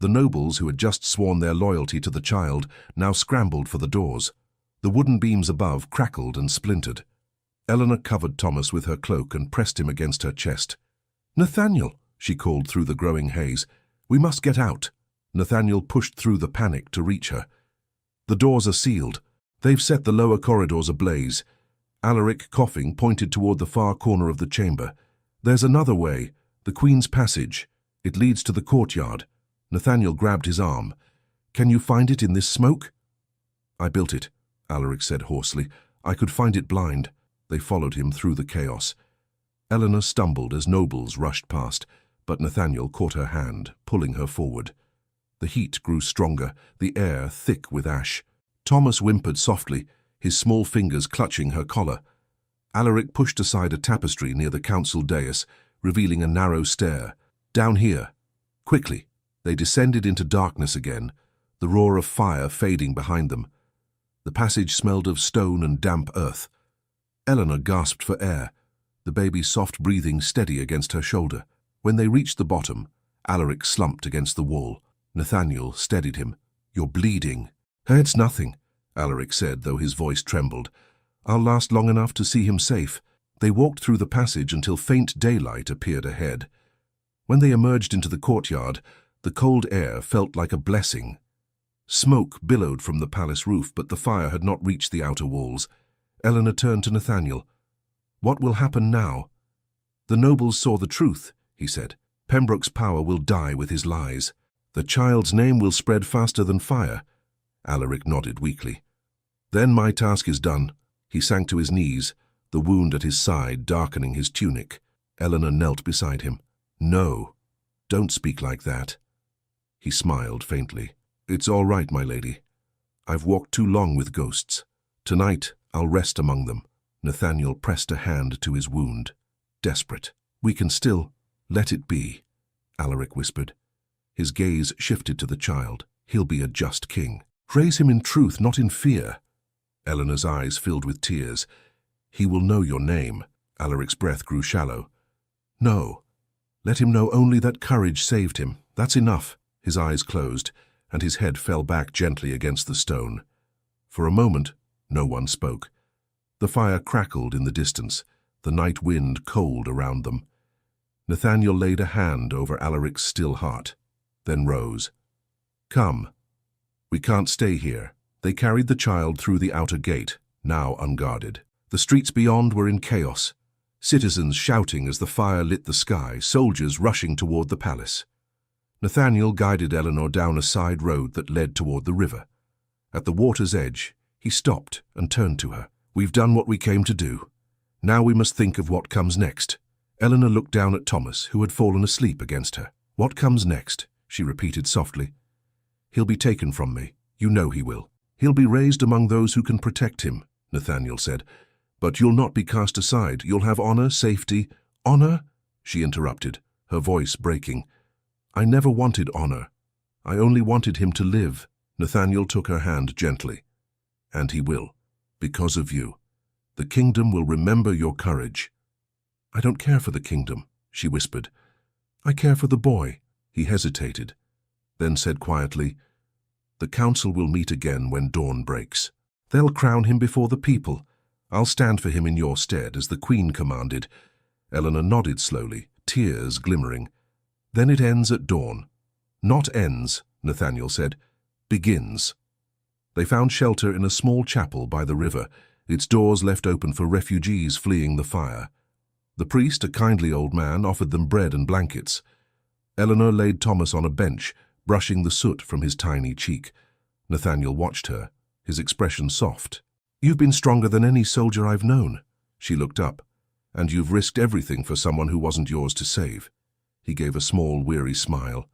The nobles who had just sworn their loyalty to the child now scrambled for the doors. The wooden beams above crackled and splintered. Eleanor covered Thomas with her cloak and pressed him against her chest. Nathaniel, she called through the growing haze. We must get out. Nathaniel pushed through the panic to reach her. The doors are sealed. They've set the lower corridors ablaze. Alaric, coughing, pointed toward the far corner of the chamber. There's another way, the Queen's Passage. It leads to the courtyard. Nathaniel grabbed his arm. Can you find it in this smoke? I built it, Alaric said hoarsely. I could find it blind. They followed him through the chaos. Eleanor stumbled as nobles rushed past, but Nathaniel caught her hand, pulling her forward. The heat grew stronger, the air thick with ash. Thomas whimpered softly, his small fingers clutching her collar. Alaric pushed aside a tapestry near the council dais, revealing a narrow stair. Down here. Quickly. They descended into darkness again, the roar of fire fading behind them. The passage smelled of stone and damp earth. Eleanor gasped for air, the baby's soft breathing steady against her shoulder. When they reached the bottom, Alaric slumped against the wall. Nathaniel steadied him. You're bleeding. It's nothing, Alaric said, though his voice trembled. I'll last long enough to see him safe. They walked through the passage until faint daylight appeared ahead. When they emerged into the courtyard, the cold air felt like a blessing. Smoke billowed from the palace roof, but the fire had not reached the outer walls. Eleanor turned to Nathaniel. What will happen now? The nobles saw the truth, he said. Pembroke's power will die with his lies. The child's name will spread faster than fire. Alaric nodded weakly. Then my task is done. He sank to his knees, the wound at his side darkening his tunic. Eleanor knelt beside him. No, don't speak like that. He smiled faintly. It's all right, my lady. I've walked too long with ghosts. Tonight, I'll rest among them. Nathaniel pressed a hand to his wound. Desperate. We can still let it be, Alaric whispered. His gaze shifted to the child. He'll be a just king. Raise him in truth, not in fear. Eleanor's eyes filled with tears. He will know your name. Alaric's breath grew shallow. No. Let him know only that courage saved him. That's enough. His eyes closed, and his head fell back gently against the stone. For a moment, no one spoke. The fire crackled in the distance, the night wind cold around them. Nathaniel laid a hand over Alaric's still heart, then rose. Come. We can't stay here. They carried the child through the outer gate, now unguarded. The streets beyond were in chaos. Citizens shouting as the fire lit the sky, soldiers rushing toward the palace. Nathaniel guided Eleanor down a side road that led toward the river. At the water's edge, he stopped and turned to her. We've done what we came to do. Now we must think of what comes next. Eleanor looked down at Thomas, who had fallen asleep against her. What comes next? She repeated softly. He'll be taken from me. You know he will. He'll be raised among those who can protect him, Nathaniel said. But you'll not be cast aside. You'll have honor, safety. Honor? She interrupted, her voice breaking. I never wanted honor. I only wanted him to live. Nathaniel took her hand gently. And he will, because of you. The kingdom will remember your courage. I don't care for the kingdom, she whispered. I care for the boy. He hesitated, then said quietly, The council will meet again when dawn breaks. They'll crown him before the people. I'll stand for him in your stead, as the Queen commanded. Eleanor nodded slowly, tears glimmering. Then it ends at dawn. Not ends, Nathaniel said. Begins. They found shelter in a small chapel by the river, its doors left open for refugees fleeing the fire. The priest, a kindly old man, offered them bread and blankets. Eleanor laid Thomas on a bench, brushing the soot from his tiny cheek. Nathaniel watched her, his expression soft. You've been stronger than any soldier I've known. She looked up. And you've risked everything for someone who wasn't yours to save. He gave a small, weary smile.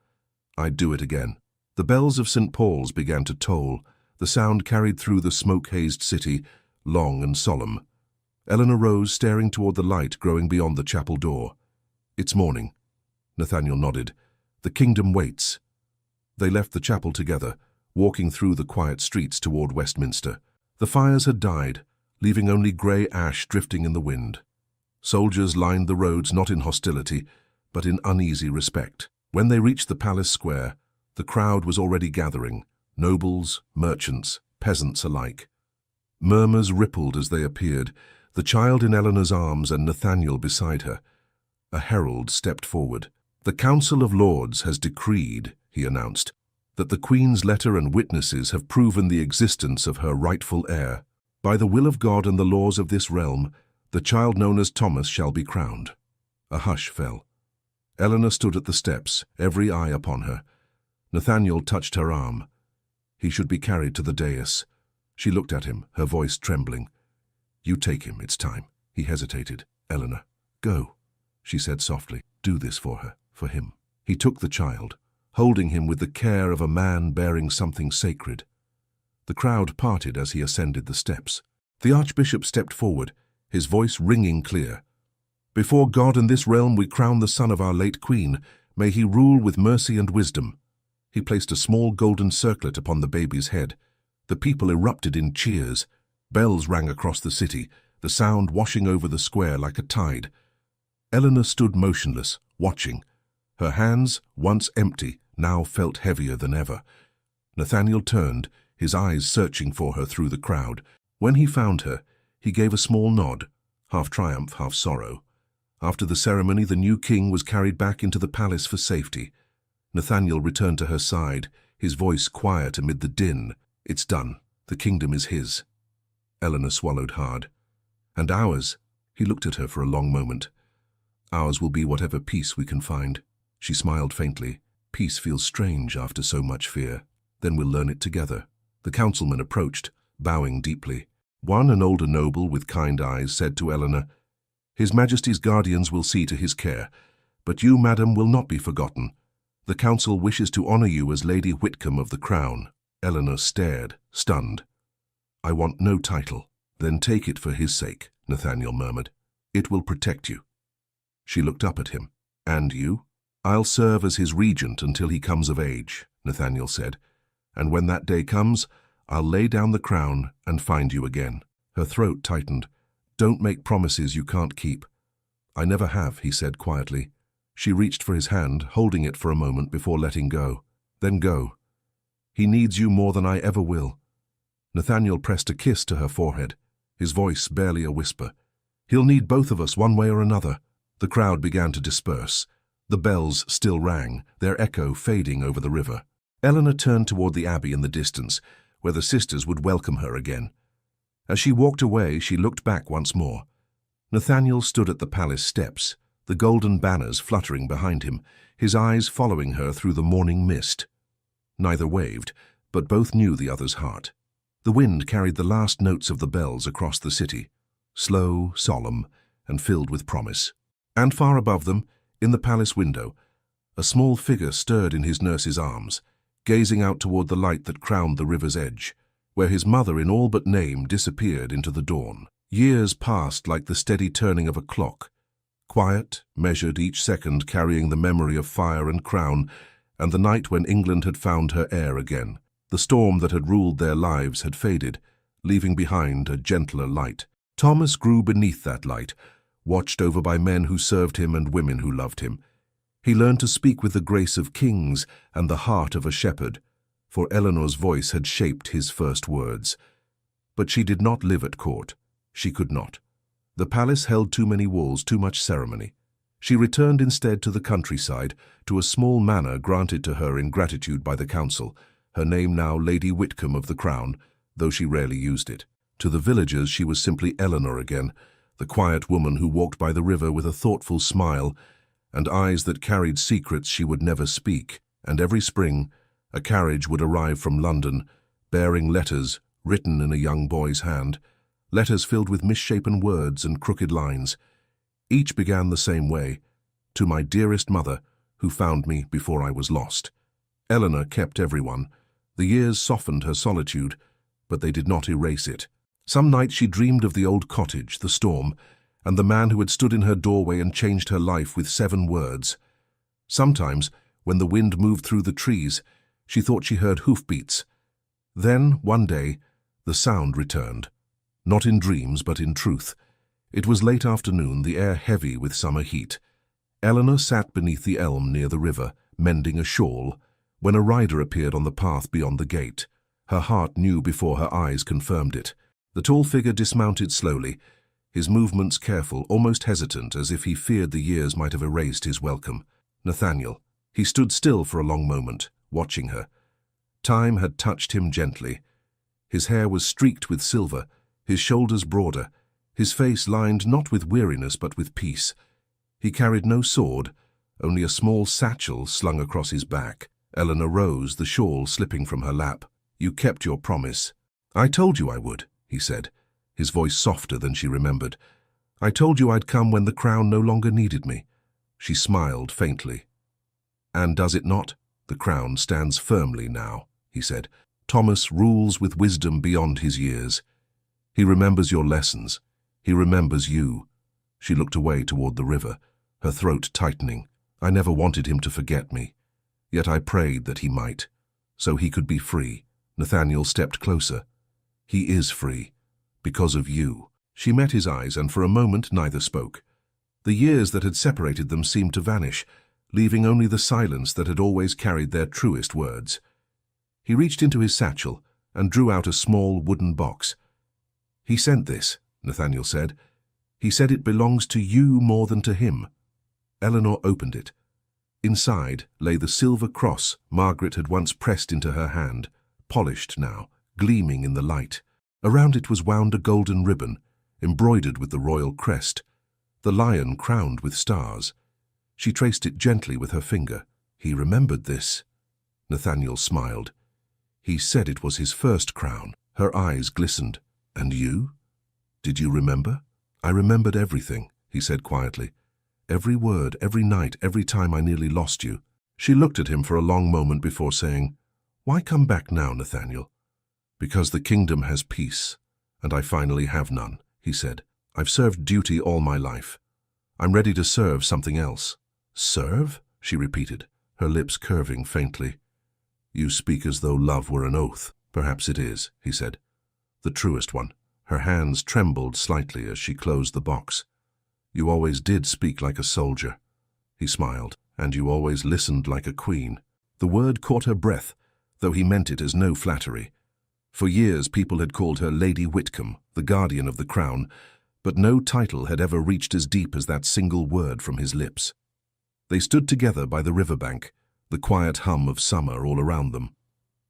I'd do it again. The bells of St. Paul's began to toll. The sound carried through the smoke-hazed city, long and solemn. Eleanor rose, staring toward the light growing beyond the chapel door. It's morning. Nathaniel nodded. The kingdom waits. They left the chapel together, walking through the quiet streets toward Westminster. The fires had died, leaving only grey ash drifting in the wind. Soldiers lined the roads not in hostility, but in uneasy respect. When they reached the palace square, the crowd was already gathering, nobles, merchants, peasants alike. Murmurs rippled as they appeared, the child in Eleanor's arms and Nathaniel beside her. A herald stepped forward. The Council of Lords has decreed, he announced, that the Queen's letter and witnesses have proven the existence of her rightful heir. By the will of God and the laws of this realm, the child known as Thomas shall be crowned. A hush fell. Eleanor stood at the steps, every eye upon her. Nathaniel touched her arm. He should be carried to the dais. She looked at him, her voice trembling. You take him, it's time. He hesitated. Eleanor, go, she said softly. Do this for her, for him. He took the child, holding him with the care of a man bearing something sacred. The crowd parted as he ascended the steps. The Archbishop stepped forward, his voice ringing clear. Before God and this realm we crown the son of our late Queen. May he rule with mercy and wisdom. He placed a small golden circlet upon the baby's head. The people erupted in cheers. Bells rang across the city, the sound washing over the square like a tide. Eleanor stood motionless, watching. Her hands, once empty, now felt heavier than ever. Nathaniel turned, his eyes searching for her through the crowd. When he found her, he gave a small nod, half triumph, half sorrow. After the ceremony, the new king was carried back into the palace for safety. Nathaniel returned to her side, his voice quiet amid the din. It's done. The kingdom is his. Eleanor swallowed hard. And ours? He looked at her for a long moment. Ours will be whatever peace we can find. She smiled faintly. Peace feels strange after so much fear. Then we'll learn it together. The councilman approached, bowing deeply. One, an older noble with kind eyes, said to Eleanor, His Majesty's guardians will see to his care, but you, madam, will not be forgotten. The council wishes to honor you as Lady Whitcomb of the Crown. Eleanor stared, stunned. "I want no title." "Then take it for his sake," Nathaniel murmured. "It will protect you." She looked up at him. "And you?" "I'll serve as his regent until he comes of age," Nathaniel said. "And when that day comes, I'll lay down the crown and find you again." Her throat tightened. "Don't make promises you can't keep." "I never have," he said quietly. She reached for his hand, holding it for a moment before letting go. "Then go. He needs you more than I ever will." Nathaniel pressed a kiss to her forehead, his voice barely a whisper. "He'll need both of us one way or another." The crowd began to disperse. The bells still rang, their echo fading over the river. Eleanor turned toward the abbey in the distance, where the sisters would welcome her again. As she walked away, she looked back once more. Nathaniel stood at the palace steps, the golden banners fluttering behind him, his eyes following her through the morning mist. Neither waved, but both knew the other's heart. The wind carried the last notes of the bells across the city, slow, solemn, and filled with promise. And far above them, in the palace window, a small figure stirred in his nurse's arms, gazing out toward the light that crowned the river's edge, where his mother in all but name disappeared into the dawn. Years passed like the steady turning of a clock, quiet, measured each second carrying the memory of fire and crown, and the night when England had found her heir again. The storm that had ruled their lives had faded, leaving behind a gentler light. Thomas grew beneath that light, watched over by men who served him and women who loved him. He learned to speak with the grace of kings and the heart of a shepherd, for Eleanor's voice had shaped his first words. But she did not live at court. She could not. The palace held too many walls, too much ceremony. She returned instead to the countryside, to a small manor granted to her in gratitude by the council, her name now Lady Whitcomb of the Crown, though she rarely used it. To the villagers she was simply Eleanor again, the quiet woman who walked by the river with a thoughtful smile and eyes that carried secrets she would never speak. And every spring, a carriage would arrive from London, bearing letters written in a young boy's hand, letters filled with misshapen words and crooked lines. Each began the same way: "To my dearest mother, who found me before I was lost." Eleanor kept everyone. The years softened her solitude, but they did not erase it. Some nights she dreamed of the old cottage, the storm, and the man who had stood in her doorway and changed her life with 7 words. Sometimes, when the wind moved through the trees, she thought she heard hoofbeats. Then, one day, the sound returned. Not in dreams, but in truth. It was late afternoon, the air heavy with summer heat. Eleanor sat beneath the elm near the river, mending a shawl, when a rider appeared on the path beyond the gate. Her heart knew before her eyes confirmed it. The tall figure dismounted slowly, his movements careful, almost hesitant, as if he feared the years might have erased his welcome. Nathaniel. He stood still for a long moment, watching her. Time had touched him gently. His hair was streaked with silver, his shoulders broader, his face lined not with weariness but with peace. He carried no sword, only a small satchel slung across his back. Eleanor rose, the shawl slipping from her lap. "You kept your promise." "I told you I would," he said, his voice softer than she remembered. "I told you I'd come when the crown no longer needed me." She smiled faintly. "And does it not? The crown stands firmly now," he said. "Thomas rules with wisdom beyond his years. He remembers your lessons. He remembers you." She looked away toward the river, her throat tightening. "I never wanted him to forget me. Yet I prayed that he might, so he could be free." Nathaniel stepped closer. "He is free, because of you." She met his eyes, and for a moment neither spoke. The years that had separated them seemed to vanish, leaving only the silence that had always carried their truest words. He reached into his satchel and drew out a small wooden box. "He sent this," Nathaniel said. "He said it belongs to you more than to him." Eleanor opened it. Inside lay the silver cross Margaret had once pressed into her hand, polished now, gleaming in the light. Around it was wound a golden ribbon, embroidered with the royal crest, the lion crowned with stars. She traced it gently with her finger. "He remembered this." Nathaniel smiled. "He said it was his first crown." Her eyes glistened. "And you? Did you remember?" "I remembered everything," he said quietly. "Every word, every night, every time I nearly lost you." She looked at him for a long moment before saying, Why come back now, Nathaniel? Because the kingdom has peace, and I finally have none, he said. I've served duty all my life. I'm ready to serve something else. Serve? She repeated, her lips curving faintly. You speak as though love were an oath. Perhaps it is, he said. The truest one. Her hands trembled slightly as she closed the box. You always did speak like a soldier. He smiled. And you always listened like a queen. The word caught her breath, though he meant it as no flattery. For years people had called her Lady Whitcomb, the guardian of the crown, but no title had ever reached as deep as that single word from his lips. They stood together by the riverbank, the quiet hum of summer all around them.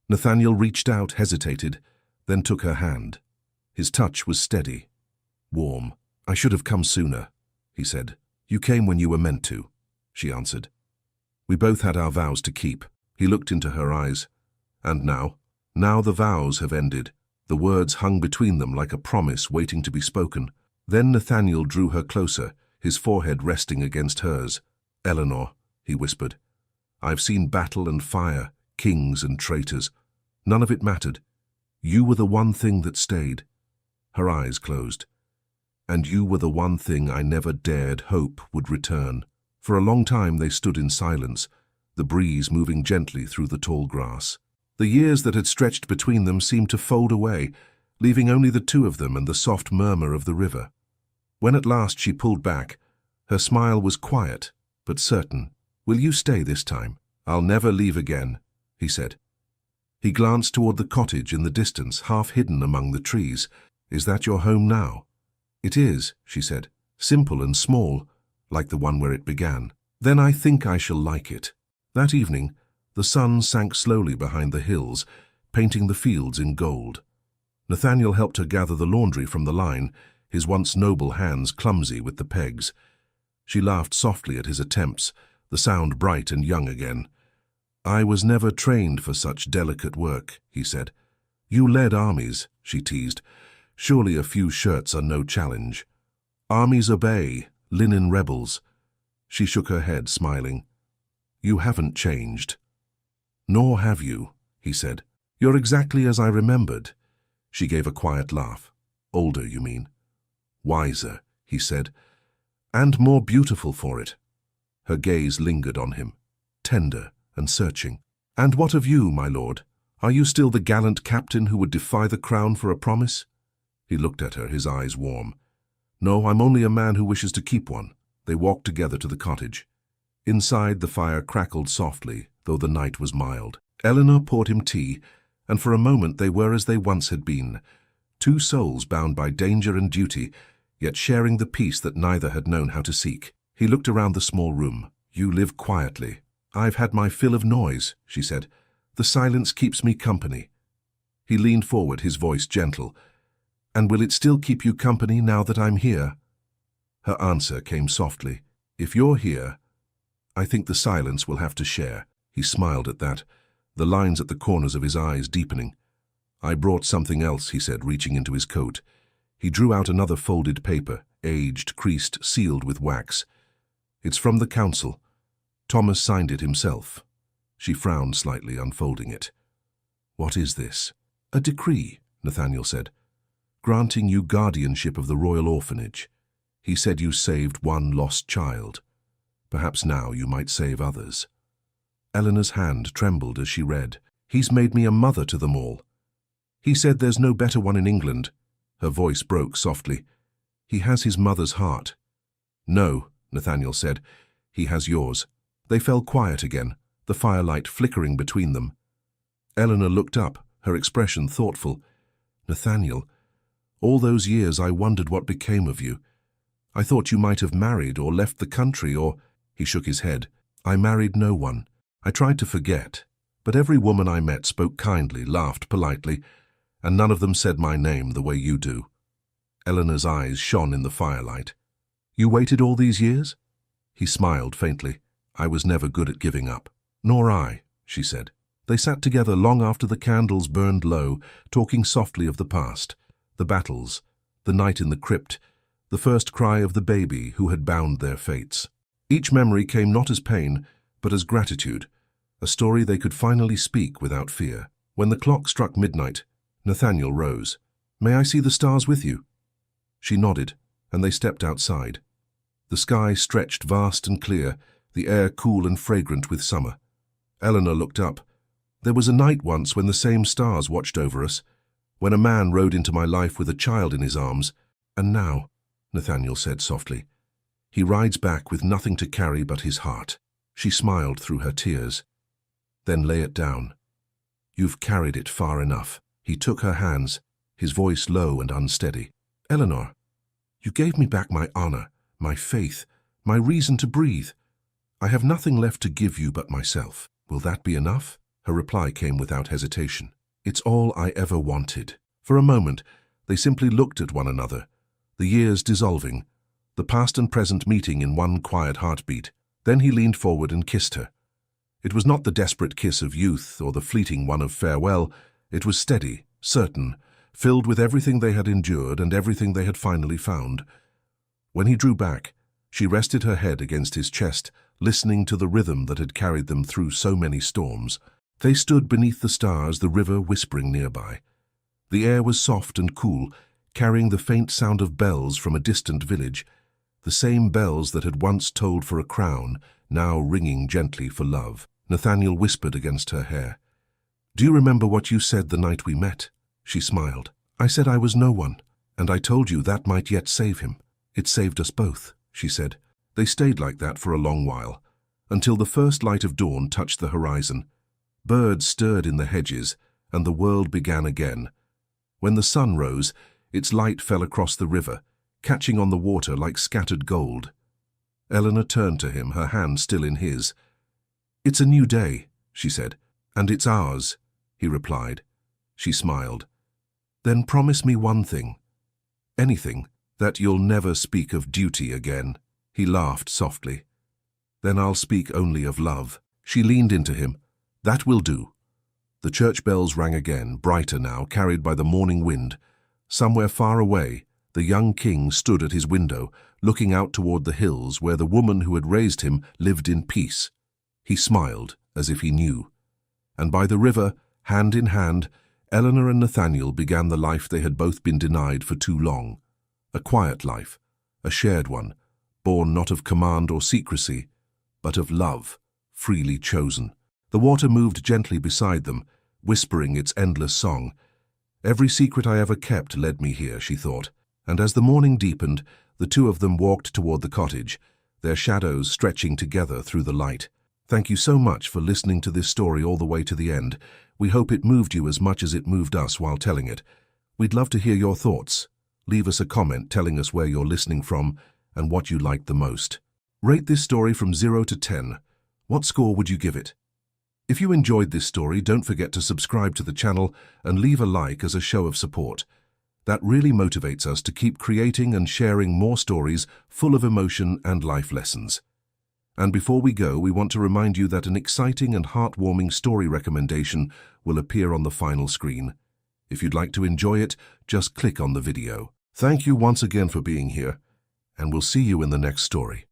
Nathaniel reached out, hesitated, then took her hand. His touch was steady, warm. I should have come sooner, he said. You came when you were meant to, she answered. We both had our vows to keep. He looked into her eyes. And now the vows have ended. The words hung between them like a promise waiting to be spoken. Then Nathaniel drew her closer, his forehead resting against hers. Eleanor, he whispered, I've seen battle and fire, kings and traitors. None of it mattered. You were the one thing that stayed. Her eyes closed. And you were the one thing I never dared hope would return. For a long time they stood in silence, the breeze moving gently through the tall grass. The years that had stretched between them seemed to fold away, leaving only the two of them and the soft murmur of the river. When at last she pulled back, her smile was quiet, but certain. Will you stay this time? I'll never leave again, he said. He glanced toward the cottage in the distance, half hidden among the trees. Is that your home now? It is, she said, simple and small, like the one where it began. Then I think I shall like it. That evening, the sun sank slowly behind the hills, painting the fields in gold. Nathaniel helped her gather the laundry from the line, his once noble hands clumsy with the pegs. She laughed softly at his attempts, the sound bright and young again. I was never trained for such delicate work, he said. You led armies, she teased. Surely a few shirts are no challenge. Armies obey, linen rebels. She shook her head, smiling. You haven't changed. Nor have you, he said. You're exactly as I remembered. She gave a quiet laugh. Older, you mean? Wiser, he said, and more beautiful for it. Her gaze lingered on him, tender and searching. And what of you, my lord? Are you still the gallant captain who would defy the crown for a promise? He looked at her, his eyes warm. No, I'm only a man who wishes to keep one. They walked together to the cottage. Inside, the fire crackled softly, though the night was mild. Eleanor poured him tea, and for a moment they were as they once had been, two souls bound by danger and duty, yet sharing the peace that neither had known how to seek. He looked around the small room. You live quietly. I've had my fill of noise, she said. The silence keeps me company. He leaned forward, his voice gentle. And will it still keep you company now that I'm here? Her answer came softly. If you're here, I think the silence will have to share. He smiled at that, the lines at the corners of his eyes deepening. I brought something else, he said, reaching into his coat. He drew out another folded paper, aged, creased, sealed with wax. It's from the council. Thomas signed it himself. She frowned slightly, unfolding it. What is this? A decree, Nathaniel said, granting you guardianship of the royal orphanage. He said you saved one lost child. Perhaps now you might save others. Eleanor's hand trembled as she read. He's made me a mother to them all. He said there's no better one in England. Her voice broke softly. He has his mother's heart. No, Nathaniel said. He has yours. They fell quiet again, the firelight flickering between them. Eleanor looked up, her expression thoughtful. Nathaniel, all those years I wondered what became of you. I thought you might have married or left the country or... He shook his head. I married no one. I tried to forget, but every woman I met spoke kindly, laughed politely, and none of them said my name the way you do. Eleanor's eyes shone in the firelight. You waited all these years? He smiled faintly. I was never good at giving up. Nor I, she said. They sat together long after the candles burned low, talking softly of the past, the battles, the night in the crypt, the first cry of the baby who had bound their fates. Each memory came not as pain, but as gratitude. A story they could finally speak without fear. When the clock struck midnight, Nathaniel rose. "May I see the stars with you?" She nodded, and they stepped outside. The sky stretched vast and clear, the air cool and fragrant with summer. Eleanor looked up. "There was a night once when the same stars watched over us, when a man rode into my life with a child in his arms. And now," Nathaniel said softly, "he rides back with nothing to carry but his heart." She smiled through her tears. "Then lay it down. You've carried it far enough." He took her hands, his voice low and unsteady. "Eleanor, you gave me back my honor, my faith, my reason to breathe. I have nothing left to give you but myself. Will that be enough?" Her reply came without hesitation. "It's all I ever wanted." For a moment, they simply looked at one another, the years dissolving, the past and present meeting in one quiet heartbeat. Then he leaned forward and kissed her. It was not the desperate kiss of youth or the fleeting one of farewell. It was steady, certain, filled with everything they had endured and everything they had finally found. When he drew back, she rested her head against his chest, listening to the rhythm that had carried them through so many storms. They stood beneath the stars, the river whispering nearby. The air was soft and cool, carrying the faint sound of bells from a distant village, the same bells that had once tolled for a crown, now ringing gently for love. Nathaniel whispered against her hair. "Do you remember what you said the night we met?" She smiled. "I said I was no one, and I told you that might yet save him. It saved us both," she said. They stayed like that for a long while, until the first light of dawn touched the horizon. Birds stirred in the hedges, and the world began again. When the sun rose, its light fell across the river, catching on the water like scattered gold. Eleanor turned to him, her hand still in his. "It's a new day," she said. "And it's ours," he replied. She smiled. "Then promise me one thing. Anything, that you'll never speak of duty again." He laughed softly. "Then I'll speak only of love." She leaned into him. "That will do." The church bells rang again, brighter now, carried by the morning wind. Somewhere far away, the young king stood at his window, looking out toward the hills where the woman who had raised him lived in peace. He smiled, as if he knew. And by the river, hand in hand, Eleanor and Nathaniel began the life they had both been denied for too long. A quiet life, a shared one, born not of command or secrecy, but of love, freely chosen. The water moved gently beside them, whispering its endless song. "Every secret I ever kept led me here," she thought. And as the morning deepened, the two of them walked toward the cottage, their shadows stretching together through the light. Thank you so much for listening to this story all the way to the end. We hope it moved you as much as it moved us while telling it. We'd love to hear your thoughts. Leave us a comment telling us where you're listening from and what you liked the most. Rate this story from 0 to 10. What score would you give it? If you enjoyed this story, don't forget to subscribe to the channel and leave a like as a show of support. That really motivates us to keep creating and sharing more stories full of emotion and life lessons. And before we go, we want to remind you that an exciting and heartwarming story recommendation will appear on the final screen. If you'd like to enjoy it, just click on the video. Thank you once again for being here, and we'll see you in the next story.